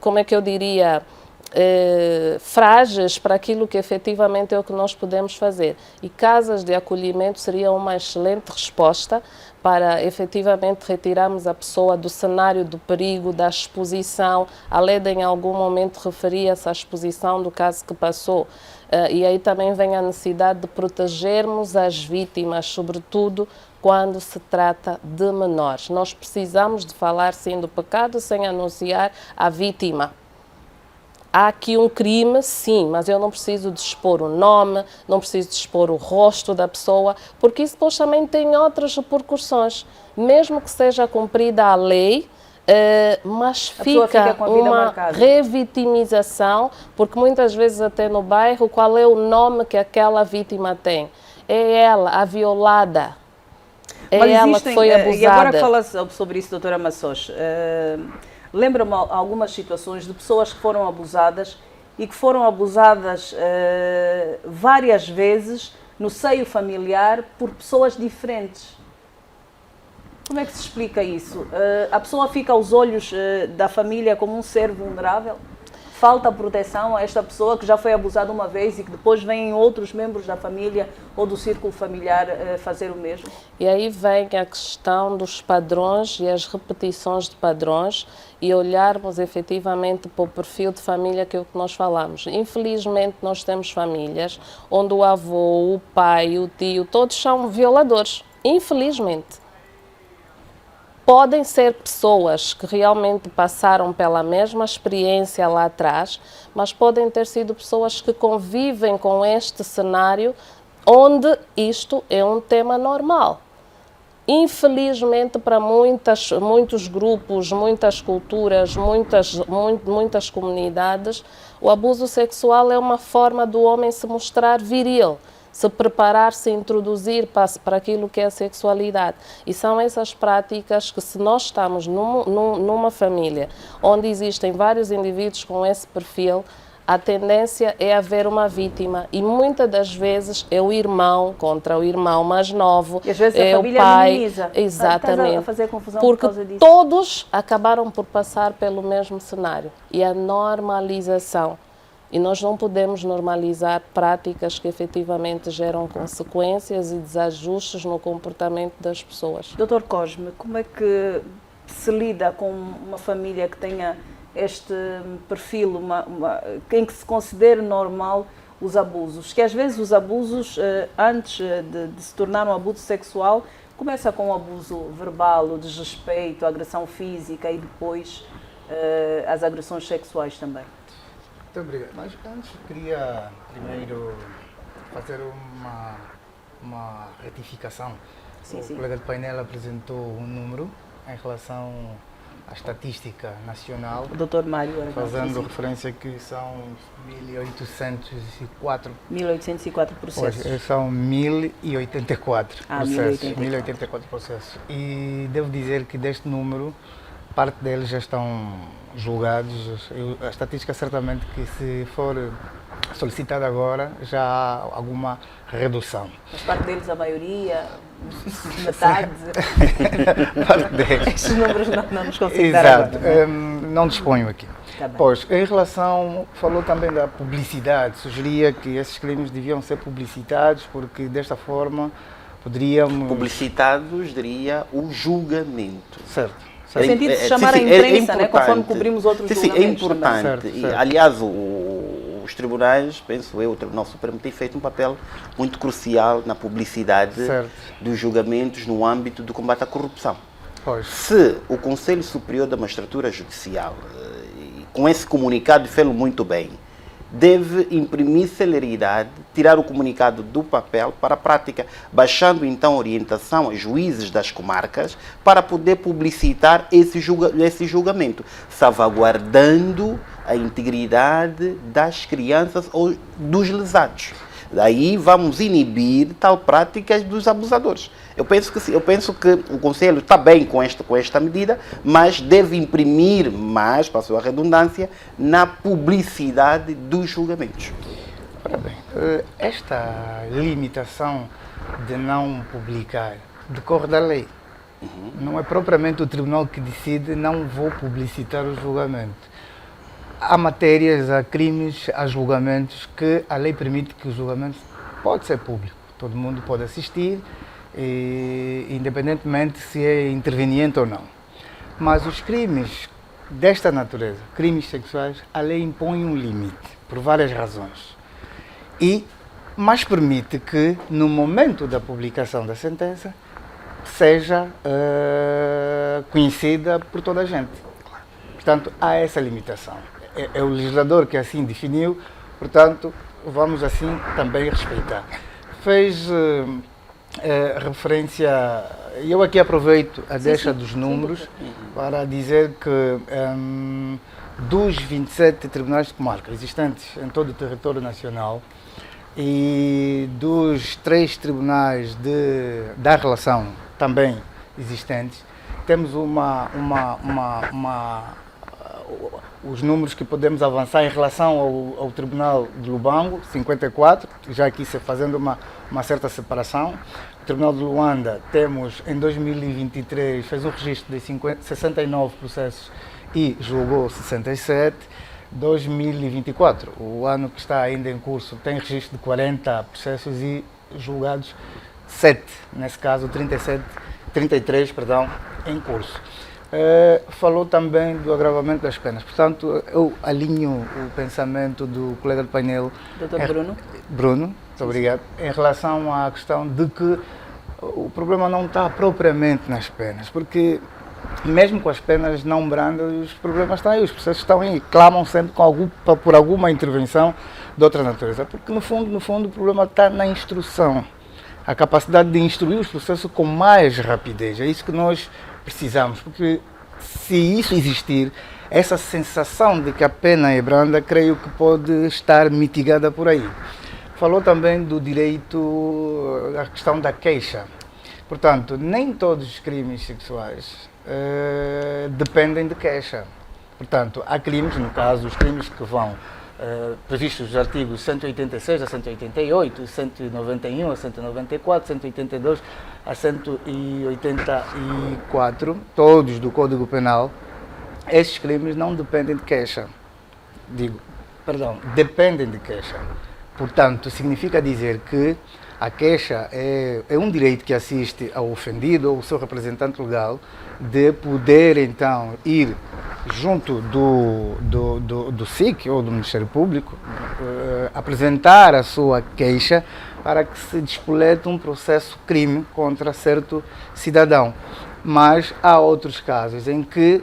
como é que eu diria, frágeis para aquilo que efetivamente é o que nós podemos fazer. E casas de acolhimento seria uma excelente resposta para efetivamente retirarmos a pessoa do cenário do perigo, da exposição. A Leda em algum momento referia-se à exposição do caso que passou. E aí também vem a necessidade de protegermos as vítimas, sobretudo quando se trata de menores. Nós precisamos de falar sim do pecado sem anunciar a vítima. Há aqui um crime, sim, mas eu não preciso de expor o nome, não preciso de expor o rosto da pessoa, porque isso depois também tem outras repercussões. Mesmo que seja cumprida a lei, mas fica uma revitimização, porque muitas vezes até no bairro, qual é o nome que aquela vítima tem? É ela, a violada. É ela que foi abusada. E agora que fala sobre isso, doutora Massos, lembra-me algumas situações de pessoas que foram abusadas e que foram abusadas várias vezes no seio familiar por pessoas diferentes. Como é que se explica isso? A pessoa fica aos olhos da família como um ser vulnerável? Falta proteção a esta pessoa que já foi abusada uma vez e que depois vêm outros membros da família ou do círculo familiar fazer o mesmo? E aí vem a questão dos padrões e as repetições de padrões e olharmos efetivamente para o perfil de família que é o que nós falamos. Infelizmente nós temos famílias onde o avô, o pai, o tio, todos são violadores. Infelizmente. podem ser pessoas que realmente passaram pela mesma experiência lá atrás, mas podem ter sido pessoas que convivem com este cenário onde isto é um tema normal. Infelizmente, para muitos grupos, muitas culturas, muitas comunidades, o abuso sexual é uma forma do homem se mostrar viril, se preparar, se introduzir para aquilo que é a sexualidade. E são essas práticas que, se nós estamos numa família onde existem vários indivíduos com esse perfil, a tendência é haver uma vítima e muitas das vezes é o irmão contra o irmão mais novo, E às vezes é a o família pai, minimiza. exatamente, Estás a fazer confusão porque por causa disso. todos acabaram por passar pelo mesmo cenário e a normalização. E nós não podemos normalizar práticas que efetivamente geram consequências e desajustes no comportamento das pessoas. Doutor Cosme, como é que se lida com uma família que tenha este perfil, em que se considere normal os abusos? Que às vezes os abusos, antes de se tornar um abuso sexual, começa com o abuso verbal, o desrespeito, a agressão física e depois as agressões sexuais também. Muito obrigado. Mas antes queria primeiro fazer uma retificação. Sim, O sim. colega do painel apresentou um número em relação à estatística nacional, O doutor Mário Aragão. fazendo Sim, sim. referência que são 1.804 1804 processos. Pois, são 1084 Ah, processos. 1084. 1084 processos. E devo dizer que deste número, parte deles já estão julgados. A estatística certamente que, se for solicitada agora, já há alguma redução. Mas parte deles, a maioria, metade, Parte deles. estes números não nos conseguem dar agora. Exato. Não é? Não disponho aqui. Tá bem. Pois, em relação, falou também da publicidade, sugeria que esses crimes deviam ser publicitados, porque desta forma poderíamos... Publicitados, diria, o julgamento. Certo. No sentido de Sim, chamar sim, a imprensa, né, conforme importante. cobrimos outros Sim, sim, é julgamentos importante. também. Certo, E, certo. aliás, os tribunais, penso eu, o Tribunal Supremo tem feito um papel muito crucial na publicidade Certo. dos julgamentos no âmbito do combate à corrupção. Pois. Se o Conselho Superior da Magistratura Judicial, com esse comunicado, fez-lo muito bem, deve imprimir celeridade, tirar o comunicado do papel para a prática, baixando então orientação aos juízes das comarcas para poder publicitar esse julgamento, salvaguardando a integridade das crianças ou dos lesados. Daí vamos inibir tal práticas dos abusadores. Eu penso que sim, eu penso que o Conselho está bem com esta medida, mas deve imprimir mais, para a sua redundância, na publicidade dos julgamentos. Ora bem, esta limitação de não publicar decorre da lei. Não é propriamente o tribunal que decide, não vou publicitar o julgamento. Há matérias, há crimes, há julgamentos que a lei permite que o julgamento pode ser público. Todo mundo pode assistir, independentemente se é interveniente ou não. Mas os crimes desta natureza, crimes sexuais, a lei impõe um limite, por várias razões. Mas permite que, no momento da publicação da sentença, seja conhecida por toda a gente. Portanto, há essa limitação. É o legislador que assim definiu, portanto, vamos assim também respeitar. Fez referência, eu aqui aproveito a deixa dos números para dizer que dos 27 tribunais de comarca existentes em todo o território nacional e dos 3 tribunais da relação também existentes, temos os números que podemos avançar em relação ao Tribunal de Lubango, 54, já aqui fazendo uma certa separação. O Tribunal de Luanda, temos em 2023, fez um registro de 69 processos e julgou 67. 2024, o ano que está ainda em curso, tem registro de 40 processos e julgados 7, nesse caso 33, em curso. Falou também do agravamento das penas. Portanto, eu alinho o pensamento do colega do painel, Doutor Bruno. Bruno, muito obrigado, em relação à questão de que o problema não está propriamente nas penas, porque mesmo com as penas não brandas, os problemas estão aí, os processos estão aí, clamam sempre por alguma intervenção de outra natureza, porque no fundo o problema está na instrução, a capacidade de instruir os processos com mais rapidez, é isso que nós precisamos, porque se isso existir, essa sensação de que a pena é branda, creio que pode estar mitigada por aí. Falou também do direito, a questão da queixa. Portanto, nem todos os crimes sexuais dependem de queixa. Portanto, há crimes, no caso, os crimes que vão previstos nos artigos 186 a 188, 191 a 194, 182 a 184, todos do Código Penal, esses crimes não dependem de queixa. Dependem de queixa. Portanto, significa dizer que a queixa é um direito que assiste ao ofendido ou ao seu representante legal de poder, então, ir junto do SIC ou do Ministério Público, apresentar a sua queixa para que se despolete um processo crime contra certo cidadão. Mas há outros casos em que,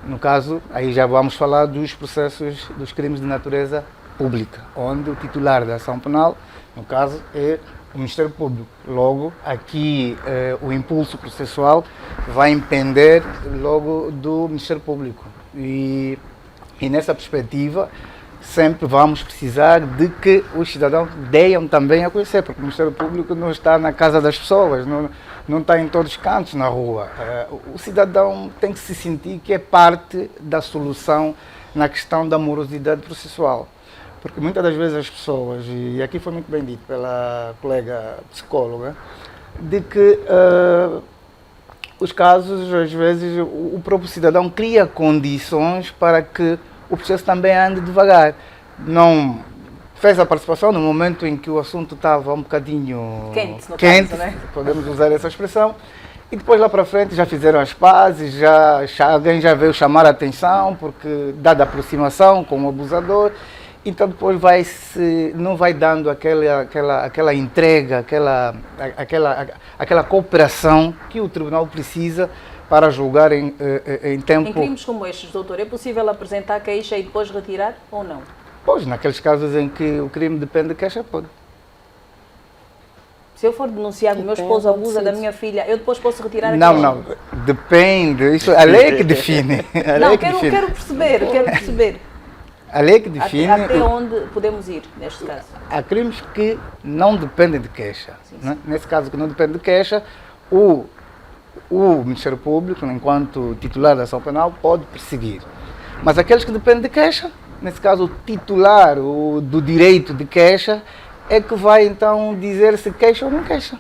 no caso, aí já vamos falar dos processos dos crimes de natureza pública, onde o titular da ação penal, no caso, é o Ministério Público. Logo, aqui o impulso processual vai pender logo do Ministério Público. E nessa perspectiva, sempre vamos precisar de que os cidadãos deem também a conhecer, porque o Ministério Público não está na casa das pessoas, não está em todos os cantos na rua. O cidadão tem que se sentir que é parte da solução na questão da morosidade processual. Porque muitas das vezes as pessoas, e aqui foi muito bem dito pela colega psicóloga, de que os casos, às vezes, o próprio cidadão cria condições para que o processo também ande devagar. Não fez a participação no momento em que o assunto estava um bocadinho quente, caso, né? Podemos usar essa expressão, e depois lá para frente já fizeram as pazes, alguém já veio chamar a atenção, porque dada a aproximação com o abusador, então depois não vai dando aquela entrega, aquela cooperação que o tribunal precisa para julgar em tempo... Em crimes como estes, doutor, é possível apresentar queixa e depois retirar ou não? Pois, naqueles casos em que o crime depende de queixa, pode. Se eu for denunciado, meu esposo abusa da minha filha, eu depois posso retirar a queixa? Não, depende, isso, a lei é que define. Quero perceber. A lei que define... Até onde podemos ir, neste caso? Há crimes que não dependem de queixa. Sim. Né? Nesse caso que não depende de queixa, o Ministério Público, enquanto titular da ação penal, pode perseguir. Mas aqueles que dependem de queixa, nesse caso o titular do direito de queixa, é que vai então dizer se queixa ou não queixa.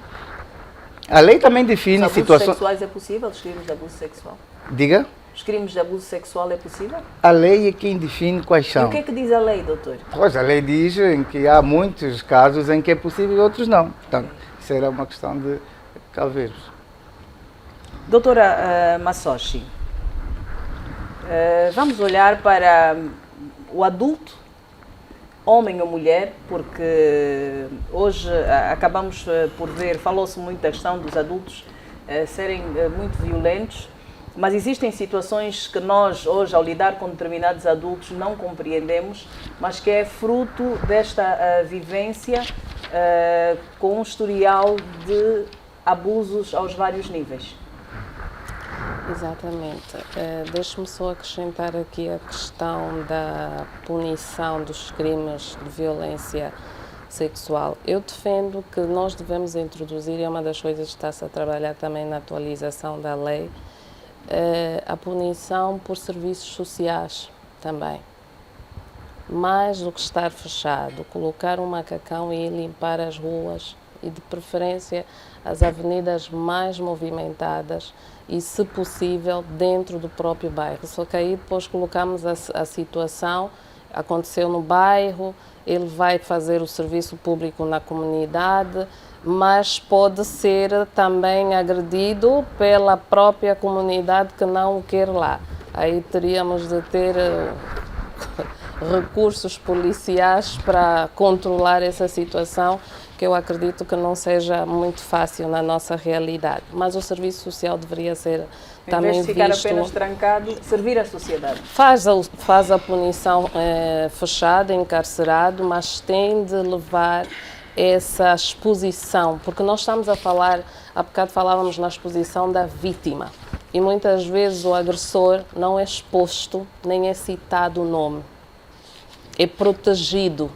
A lei também define situações... Os abusos sexuais é possível, os crimes de abuso sexual? Diga? Os crimes de abuso sexual é possível? A lei é quem define quais são. E o que é que diz a lei, doutor? Pois, a lei diz que há muitos casos em que é possível e outros não. Portanto, isso era uma questão de calveiros. Doutora Massochi, vamos olhar para o adulto, homem ou mulher, porque hoje acabamos por ver, falou-se muito da questão dos adultos serem muito violentos, mas existem situações que nós, hoje, ao lidar com determinados adultos, não compreendemos, mas que é fruto desta vivência com um historial de abusos aos vários níveis. Exatamente. Deixe-me só acrescentar aqui a questão da punição dos crimes de violência sexual. Eu defendo que nós devemos introduzir, e é uma das coisas que está-se a trabalhar também na atualização da lei, a punição por serviços sociais também. Mais do que estar fechado, colocar um macacão e ir limpar as ruas e, de preferência, as avenidas mais movimentadas e, se possível, dentro do próprio bairro. Só que aí depois colocamos a situação, aconteceu no bairro, ele vai fazer o serviço público na comunidade, mas pode ser também agredido pela própria comunidade que não o quer lá. Aí teríamos de ter recursos policiais para controlar essa situação, que eu acredito que não seja muito fácil na nossa realidade. Mas o serviço social deveria ser também visto. Em vez de ficar visto, apenas trancado, servir à sociedade. faz a punição fechada, encarcerado, mas tem de levar essa exposição, porque nós estamos a falar, há bocado falávamos na exposição da vítima, e muitas vezes o agressor não é exposto, nem é citado o nome, é protegido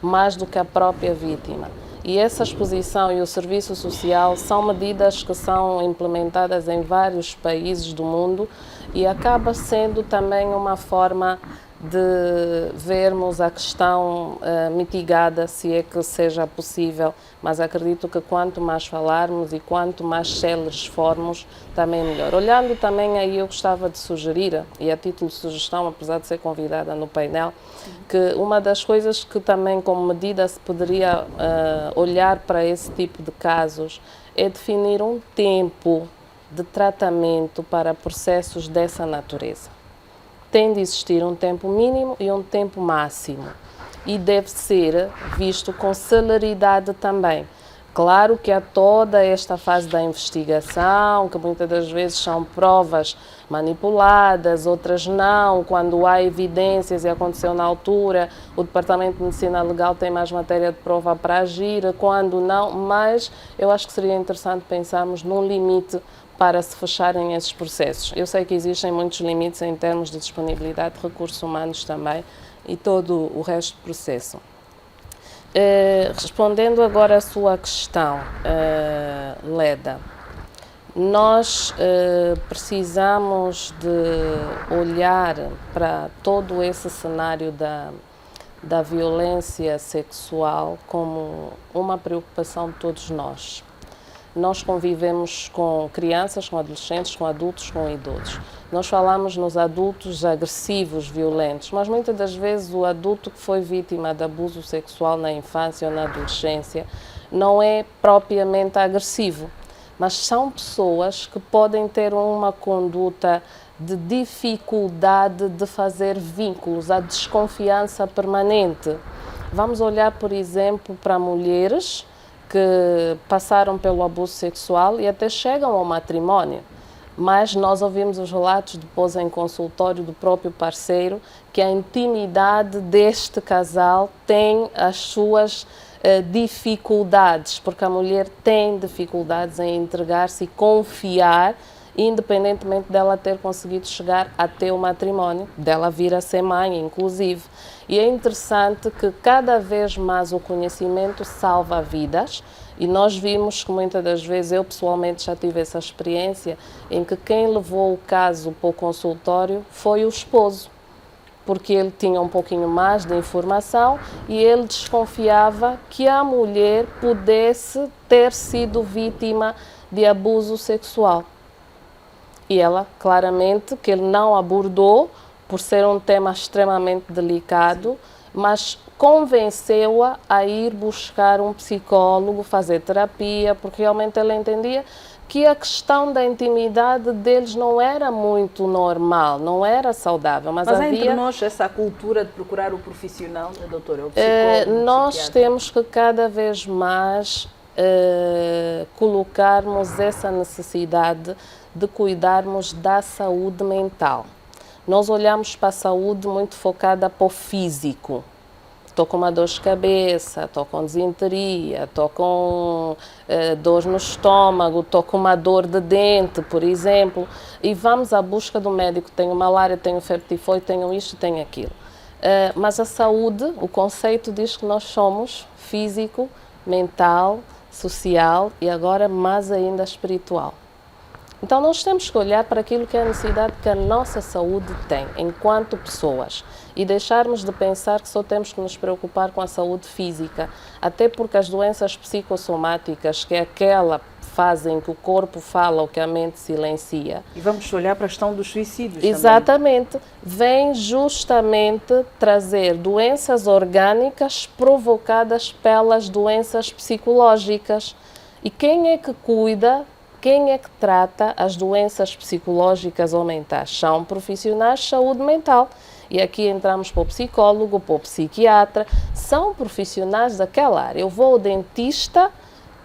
mais do que a própria vítima. E essa exposição e o serviço social são medidas que são implementadas em vários países do mundo e acaba sendo também uma forma de vermos a questão mitigada, se é que seja possível, mas acredito que quanto mais falarmos e quanto mais céleres formos, também melhor. Olhando também aí, eu gostava de sugerir, e a título de sugestão, apesar de ser convidada no painel, que uma das coisas que também como medida se poderia olhar para esse tipo de casos é definir um tempo de tratamento para processos dessa natureza. Tem de existir um tempo mínimo e um tempo máximo. E deve ser visto com celeridade também. Claro que há toda esta fase da investigação, que muitas das vezes são provas manipuladas, outras não. Quando há evidências e aconteceu na altura, o Departamento de Medicina Legal tem mais matéria de prova para agir, quando não. Mas eu acho que seria interessante pensarmos num limite para se fecharem esses processos. Eu sei que existem muitos limites em termos de disponibilidade de recursos humanos também e todo o resto do processo. Respondendo agora à sua questão, Leda, nós precisamos de olhar para todo esse cenário da violência sexual como uma preocupação de todos nós. Nós convivemos com crianças, com adolescentes, com adultos, com idosos. Nós falamos nos adultos agressivos, violentos, mas muitas das vezes o adulto que foi vítima de abuso sexual na infância ou na adolescência não é propriamente agressivo, mas são pessoas que podem ter uma conduta de dificuldade de fazer vínculos, a desconfiança permanente. Vamos olhar, por exemplo, para mulheres que passaram pelo abuso sexual e até chegam ao matrimónio. Mas nós ouvimos os relatos depois em consultório do próprio parceiro que a intimidade deste casal tem as suas dificuldades, porque a mulher tem dificuldades em entregar-se e confiar, independentemente dela ter conseguido chegar até o matrimónio, dela vir a ser mãe, inclusive. E é interessante que cada vez mais o conhecimento salva vidas, e nós vimos que muitas das vezes, eu pessoalmente já tive essa experiência, em que quem levou o caso para o consultório foi o esposo, porque ele tinha um pouquinho mais de informação e ele desconfiava que a mulher pudesse ter sido vítima de abuso sexual. E ela, claramente, que ele não abordou, por ser um tema extremamente delicado, mas convenceu-a a ir buscar um psicólogo, fazer terapia, porque realmente ela entendia que a questão da intimidade deles não era muito normal, não era saudável. Mas havia... entre nós essa cultura de procurar o profissional, doutora, o psicólogo, nós temos que cada vez mais colocarmos essa necessidade de cuidarmos da saúde mental. Nós olhamos para a saúde muito focada para o físico. Estou com uma dor de cabeça, estou com desinteria, estou com dor no estômago, estou com uma dor de dente, por exemplo, e vamos à busca do médico. Tenho malária, tenho febre tifoide, tenho isto, tenho aquilo. Mas a saúde, o conceito diz que nós somos físico, mental, social e agora mais ainda espiritual. Então nós temos que olhar para aquilo que é a necessidade que a nossa saúde tem, enquanto pessoas, e deixarmos de pensar que só temos que nos preocupar com a saúde física, até porque as doenças psicossomáticas, que é aquela fase em que o corpo fala o que a mente silencia. E vamos olhar para a questão dos suicídios exatamente, também. Vem justamente trazer doenças orgânicas provocadas pelas doenças psicológicas. E quem é que cuida? Quem é que trata as doenças psicológicas ou mentais? São profissionais de saúde mental. E aqui entramos para o psicólogo, para o psiquiatra, são profissionais daquela área. Eu vou ao dentista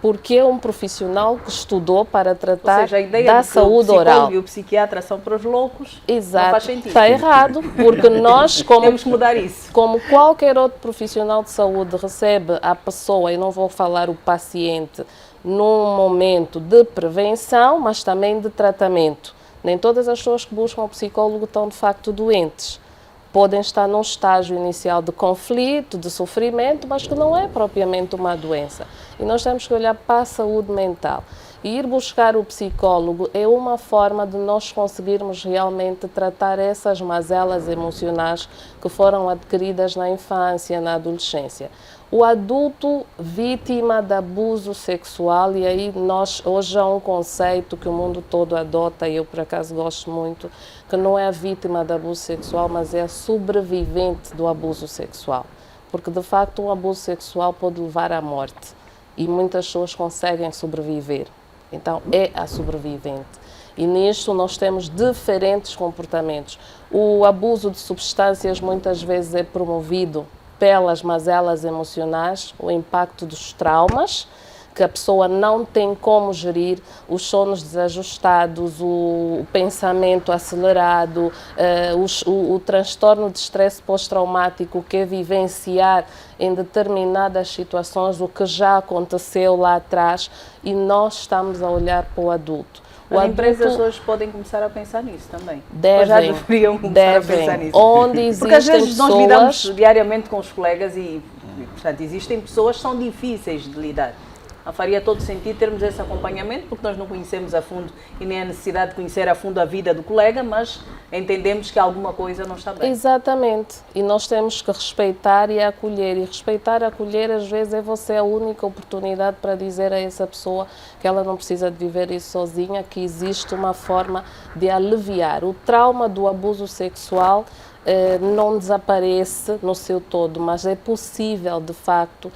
porque é um profissional que estudou para tratar, ou seja, a ideia da de que saúde o oral. psicólogo e o psiquiatra são para os loucos, Exato. não faz sentido. Está errado, porque nós, Temos que mudar isso. como qualquer outro profissional de saúde, recebe a pessoa, e não vou falar o paciente, num momento de prevenção, mas também de tratamento. Nem todas as pessoas que buscam o psicólogo estão de facto doentes. Podem estar num estágio inicial de conflito, de sofrimento, mas que não é propriamente uma doença. E nós temos que olhar para a saúde mental. E ir buscar o psicólogo é uma forma de nós conseguirmos realmente tratar essas mazelas emocionais que foram adquiridas na infância, na adolescência. O adulto vítima de abuso sexual, e aí hoje há um conceito que o mundo todo adota, e eu por acaso gosto muito, que não é a vítima de abuso sexual, mas é a sobrevivente do abuso sexual. Porque de facto um abuso sexual pode levar à morte e muitas pessoas conseguem sobreviver. Então é a sobrevivente. E nisto nós temos diferentes comportamentos. O abuso de substâncias muitas vezes é promovido pelas mazelas emocionais, o impacto dos traumas, que a pessoa não tem como gerir, os sonos desajustados, o pensamento acelerado, o transtorno de estresse pós-traumático, que é vivenciar em determinadas situações o que já aconteceu lá atrás, e nós estamos a olhar para o adulto. As empresas hoje podem começar a pensar nisso também. Devem, já deveriam começar a pensar nisso. Onde existem porque às vezes pessoas... nós lidamos diariamente com os colegas e, portanto, existem pessoas que são difíceis de lidar. Não faria todo sentido termos esse acompanhamento, porque nós não conhecemos a fundo e nem a necessidade de conhecer a fundo a vida do colega, mas entendemos que alguma coisa não está bem. Exatamente. E nós temos que respeitar e acolher. E respeitar e acolher, às vezes, é você a única oportunidade para dizer a essa pessoa que ela não precisa de viver isso sozinha, que existe uma forma de aliviar. O trauma do abuso sexual não desaparece no seu todo, mas é possível, de facto,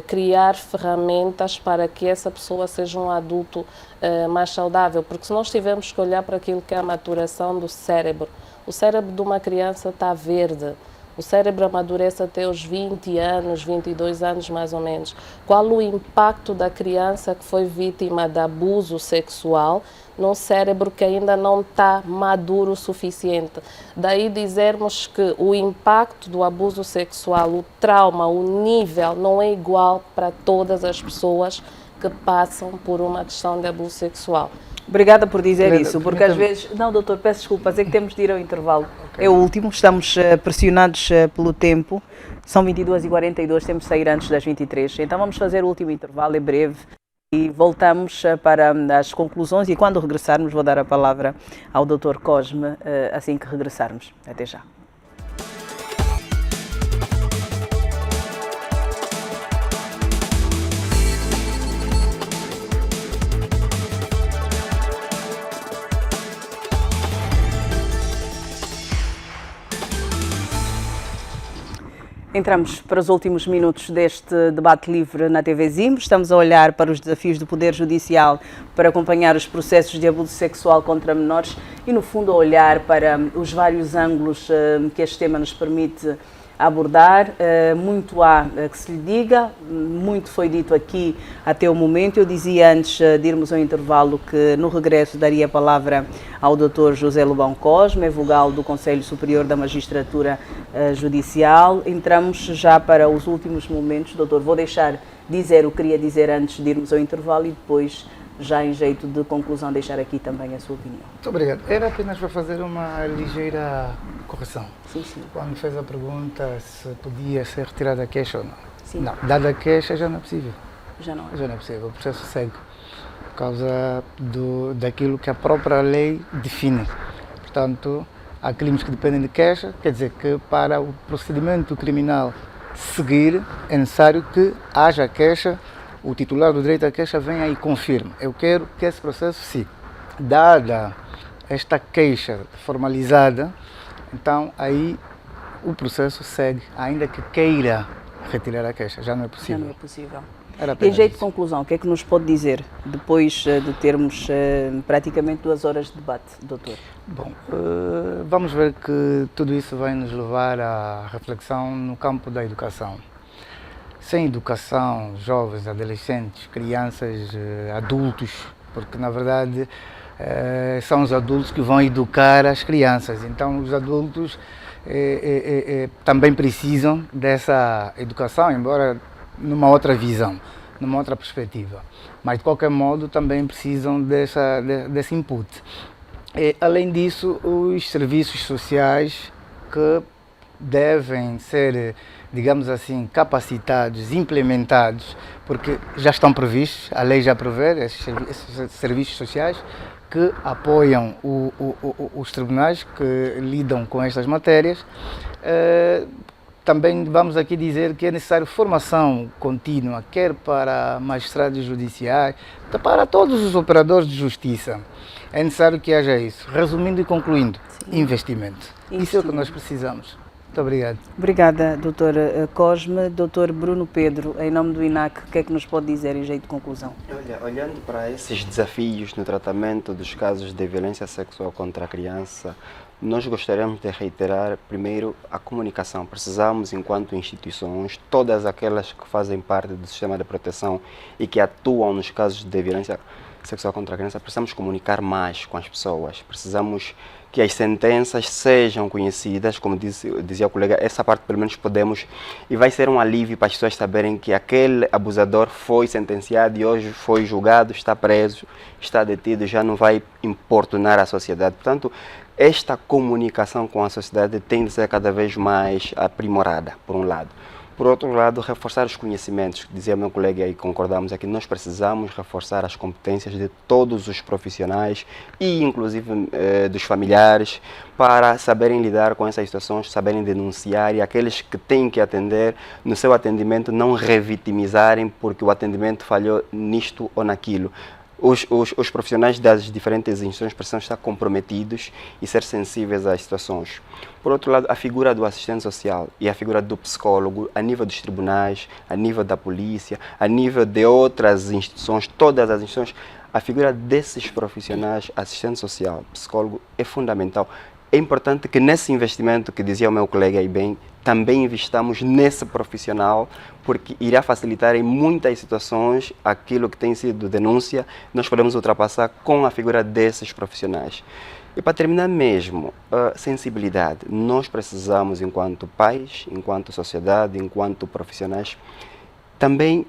criar ferramentas para que essa pessoa seja um adulto mais saudável, porque se nós tivermos que olhar para aquilo que é a maturação do cérebro, o cérebro de uma criança está verde, o cérebro amadurece até os 20 anos, 22 anos mais ou menos. Qual o impacto da criança que foi vítima de abuso sexual num cérebro que ainda não está maduro o suficiente? Daí dizermos que o impacto do abuso sexual, o trauma, o nível não é igual para todas as pessoas que passam por uma questão de abuso sexual. Obrigada por dizer isso, porque às vezes... Não, doutor, peço desculpas, é que temos de ir ao intervalo. Okay. É o último, estamos pressionados pelo tempo, são 22h42, temos de sair antes das 23h, então vamos fazer o último intervalo, é breve, e voltamos para as conclusões, e quando regressarmos vou dar a palavra ao doutor Cosme, assim que regressarmos. Até já. Entramos para os últimos minutos deste debate livre na TV Zimbo. Estamos a olhar para os desafios do Poder Judicial para acompanhar os processos de abuso sexual contra menores e, no fundo, a olhar para os vários ângulos que este tema nos permite abordar. Muito há que se lhe diga, muito foi dito aqui até o momento. Eu dizia antes de irmos ao intervalo que no regresso daria a palavra ao Dr. José Lobão Cosme, vogal do Conselho Superior da Magistratura Judicial. Entramos já para os últimos momentos. Doutor, vou deixar dizer o que queria dizer antes de irmos ao intervalo e depois, já em jeito de conclusão, deixar aqui também a sua opinião. Muito obrigado. Era apenas para fazer uma ligeira correção. Sim, sim. Quando fez a pergunta se podia ser retirada a queixa ou não. Sim. Não, dada a queixa já não é possível. Já não é. Já não é possível, o processo segue por causa daquilo que a própria lei define. Portanto, há crimes que dependem de queixa, quer dizer que para o procedimento criminal seguir é necessário que haja queixa, o titular do direito à queixa venha e confirme. Eu quero que esse processo siga. Dada esta queixa formalizada, então aí o processo segue, ainda que queira retirar a queixa, já não é possível. Já não é possível. Era Em apenas jeito de isso. conclusão, o que é que nos pode dizer depois de termos praticamente 2 horas de debate, doutor? Bom, vamos ver que tudo isso vai nos levar à reflexão no campo da educação. Sem educação, jovens, adolescentes, crianças, adultos, porque na verdade são os adultos que vão educar as crianças. Então os adultos também precisam dessa educação, embora numa outra visão, numa outra perspectiva. Mas de qualquer modo também precisam desse input. Além disso, os serviços sociais que devem ser, digamos assim, capacitados, implementados, porque já estão previstos, a lei já prevê esses serviços sociais que apoiam os tribunais que lidam com estas matérias. Também vamos aqui dizer que é necessário formação contínua, quer para magistrados judiciais, para todos os operadores de justiça. É necessário que haja isso. Resumindo e concluindo, investimento. Isso é o que nós precisamos. Muito obrigado. Obrigada, doutor Cosme. Doutor Bruno Pedro, em nome do INAC, o que é que nos pode dizer em jeito de conclusão? Olha, olhando para esses desafios no tratamento dos casos de violência sexual contra a criança, nós gostaríamos de reiterar, primeiro, a comunicação. Precisamos, enquanto instituições, todas aquelas que fazem parte do sistema de proteção e que atuam nos casos de violência sexual contra a criança, precisamos comunicar mais com as pessoas. Precisamos que as sentenças sejam conhecidas, como dizia o colega, essa parte pelo menos podemos, e vai ser um alívio para as pessoas saberem que aquele abusador foi sentenciado e hoje foi julgado, está preso, está detido, já não vai importunar a sociedade. Portanto, esta comunicação com a sociedade tem de ser cada vez mais aprimorada, por um lado. Por outro lado, reforçar os conhecimentos. Dizia meu colega e concordamos aqui, nós precisamos reforçar as competências de todos os profissionais e inclusive dos familiares para saberem lidar com essas situações, saberem denunciar e aqueles que têm que atender, no seu atendimento não revitimizarem porque o atendimento falhou nisto ou naquilo. Os profissionais das diferentes instituições precisam estar comprometidos e ser sensíveis às situações. Por outro lado, a figura do assistente social e a figura do psicólogo, a nível dos tribunais, a nível da polícia, a nível de outras instituições, todas as instituições, a figura desses profissionais, assistente social, psicólogo, é fundamental. É importante que nesse investimento que dizia o meu colega aí bem, também investamos nesse profissional, porque irá facilitar em muitas situações aquilo que tem sido denúncia, nós podemos ultrapassar com a figura desses profissionais. E para terminar mesmo, a sensibilidade. Nós precisamos, enquanto pais, enquanto sociedade, enquanto profissionais, também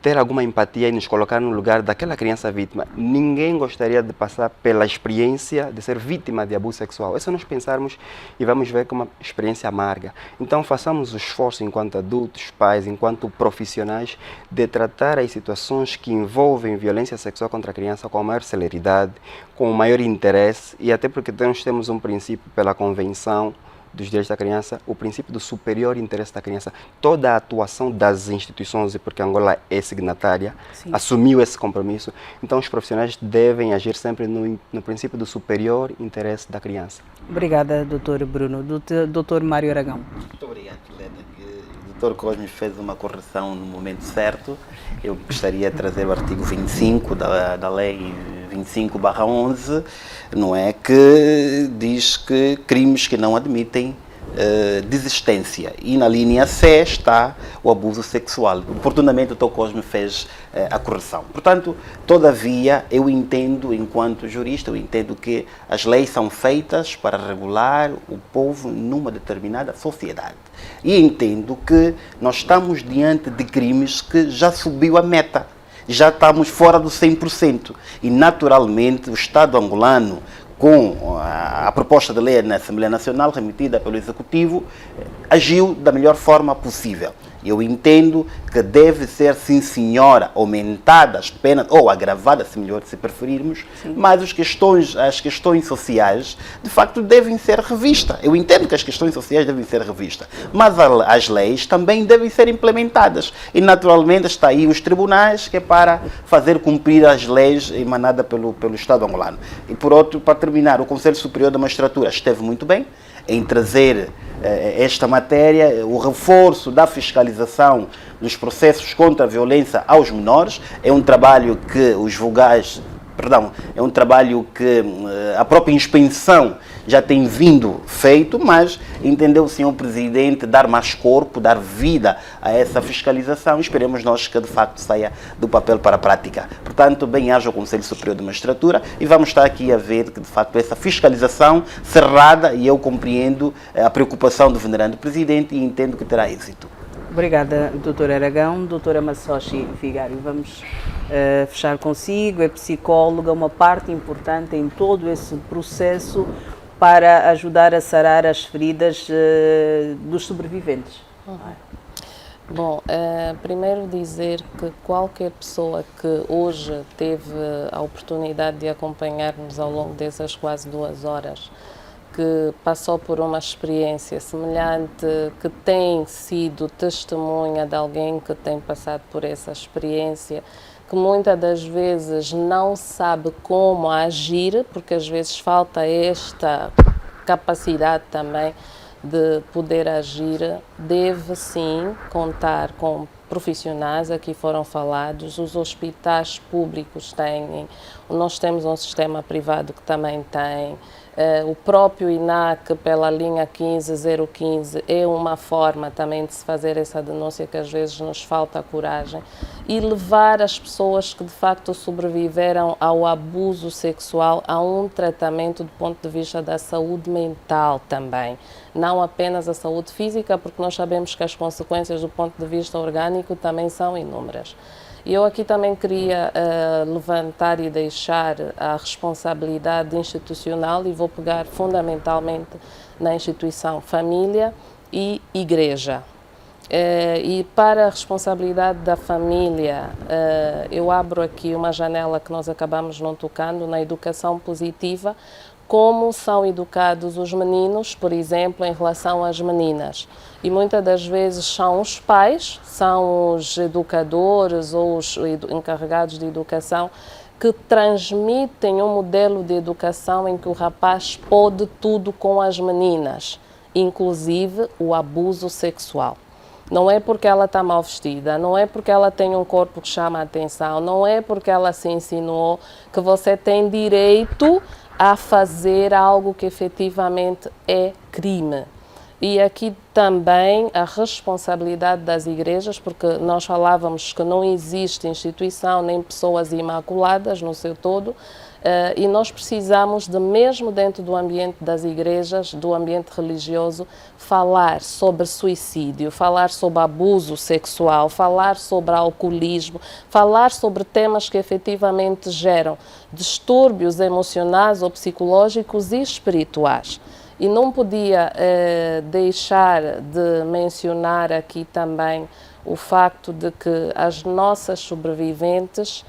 ter alguma empatia e nos colocar no lugar daquela criança vítima. Ninguém gostaria de passar pela experiência de ser vítima de abuso sexual. É só nós pensarmos e vamos ver como uma experiência amarga. Então façamos o esforço enquanto adultos, pais, enquanto profissionais, de tratar as situações que envolvem violência sexual contra a criança com a maior celeridade, com o maior interesse e até porque nós temos um princípio pela Convenção dos Direitos da Criança, o princípio do superior interesse da criança. Toda a atuação das instituições, e porque Angola é signatária, assumiu esse compromisso, então os profissionais devem agir sempre no princípio do superior interesse da criança. Obrigada, doutor Bruno. Doutor Mário Aragão. Muito obrigado, Helena. O doutor Cosme fez uma correção no momento certo. Eu gostaria de trazer o artigo 25 da lei 25/11, não é, que diz que crimes que não admitem desistência. E na linha C está o abuso sexual. Oportunamente o Dr. Cosme fez a correção. Portanto, todavia, eu entendo, enquanto jurista, eu entendo que as leis são feitas para regular o povo numa determinada sociedade. E entendo que nós estamos diante de crimes que já subiu a meta. Já estamos fora do 100%. E, naturalmente, o Estado angolano, com a proposta de lei na Assembleia Nacional, remetida pelo Executivo, agiu da melhor forma possível. Eu entendo que deve ser, sim senhora, aumentada as penas, ou agravada, se melhor se preferirmos, mas as questões sociais, de facto, devem ser revistas. Eu entendo que as questões sociais devem ser revistas, mas as leis também devem ser implementadas. E, naturalmente, está aí os tribunais, que é para fazer cumprir as leis emanadas pelo Estado angolano. E, por outro, para terminar, o Conselho Superior da Magistratura esteve muito bem. em trazer esta matéria, o reforço da fiscalização dos processos contra a violência aos menores. É um trabalho que os vogais, é um trabalho que a própria inspeção já tem vindo feito, mas entendeu o Sr. Presidente dar mais corpo, dar vida a essa fiscalização. Esperemos nós que de facto saia do papel para a prática. Portanto, bem-aja o Conselho Superior de Magistratura e vamos estar aqui a ver que de facto essa fiscalização cerrada, e eu compreendo a preocupação do venerando Presidente e entendo que terá êxito. Obrigada, Dr. Aragão. Doutora Massochi Vigário, vamos fechar consigo. É psicóloga, uma parte importante em todo esse processo para ajudar a sarar as feridas dos sobreviventes. Bom, primeiro dizer que qualquer pessoa que hoje teve a oportunidade de acompanhar-nos ao longo dessas quase 2 horas, que passou por uma experiência semelhante, que tem sido testemunha de alguém que tem passado por essa experiência, que muitas das vezes não sabe como agir, porque às vezes falta esta capacidade também de poder agir, deve sim contar com profissionais, aqui foram falados, os hospitais públicos têm, nós temos um sistema privado que também tem, o próprio INAC, pela linha 15015, é uma forma também de se fazer essa denúncia, que às vezes nos falta coragem, e levar as pessoas que de facto sobreviveram ao abuso sexual a um tratamento do ponto de vista da saúde mental também, não apenas a saúde física, porque nós sabemos que as consequências do ponto de vista orgânico também são inúmeras. E eu aqui também queria levantar e deixar a responsabilidade institucional, e vou pegar fundamentalmente na instituição família e igreja. E para a responsabilidade da família, eu abro aqui uma janela que nós acabamos não tocando, na educação positiva, como são educados os meninos, por exemplo, em relação às meninas. E muitas das vezes são os pais, são os educadores ou os encarregados de educação que transmitem um modelo de educação em que o rapaz pode tudo com as meninas, inclusive o abuso sexual. Não é porque ela está mal vestida, não é porque ela tem um corpo que chama a atenção, não é porque ela se insinuou que você tem direito a fazer algo que efetivamente é crime. E aqui também a responsabilidade das igrejas, porque nós falávamos que não existe instituição nem pessoas imaculadas no seu todo, e nós precisamos de, mesmo dentro do ambiente das igrejas, do ambiente religioso, falar sobre suicídio, falar sobre abuso sexual, falar sobre alcoolismo, falar sobre temas que efetivamente geram distúrbios emocionais ou psicológicos e espirituais. E não podia deixar de mencionar aqui também o facto de que as nossas sobreviventes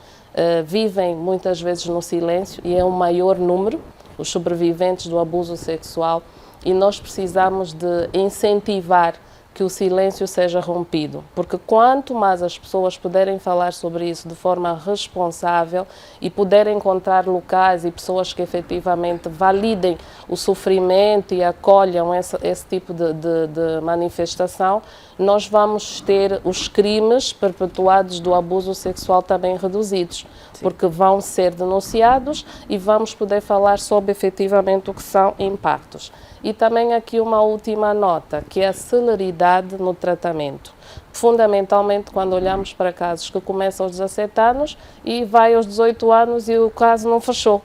vivem muitas vezes no silêncio, e é um maior número, os sobreviventes do abuso sexual, e nós precisamos de incentivar que o silêncio seja rompido, porque quanto mais as pessoas puderem falar sobre isso de forma responsável e puderem encontrar locais e pessoas que efetivamente validem o sofrimento e acolham esse tipo de manifestação, nós vamos ter os crimes perpetuados do abuso sexual também reduzidos, porque vão ser denunciados e vamos poder falar sobre efetivamente o que são impactos. E também aqui uma última nota, que é a celeridade no tratamento. Fundamentalmente quando olhamos para casos que começam aos 17 anos e vai aos 18 anos e o caso não fechou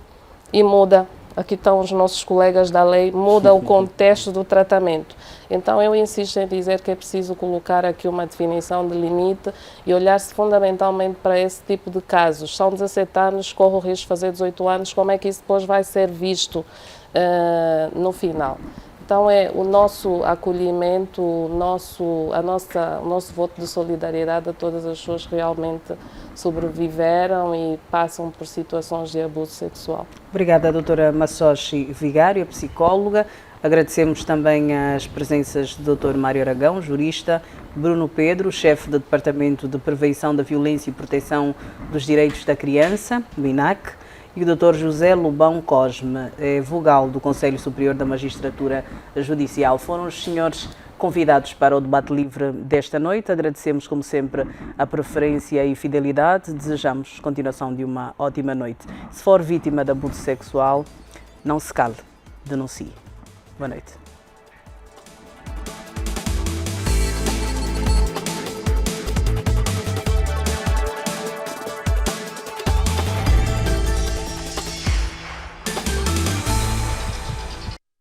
e muda. Aqui estão os nossos colegas da lei, muda o contexto do tratamento. Então eu insisto em dizer que é preciso colocar aqui uma definição de limite e olhar-se fundamentalmente para esse tipo de casos. São 17 anos, corre o risco de fazer 18 anos, como é que isso depois vai ser visto no final? Então é o nosso acolhimento, o nosso voto de solidariedade a todas as pessoas que realmente sobreviveram e passam por situações de abuso sexual. Obrigada, doutora Massochi Vigário, psicóloga. Agradecemos também as presenças do Dr. Mário Aragão, jurista, Bruno Pedro, chefe do Departamento de Prevenção da Violência e Proteção dos Direitos da Criança, do INAC, e o Dr. José Lobão Cosme, vogal do Conselho Superior da Magistratura Judicial. Foram os senhores convidados para o debate livre desta noite. Agradecemos, como sempre, a preferência e fidelidade. Desejamos continuação de uma ótima noite. Se for vítima de abuso sexual, não se cale, denuncie. Boa noite.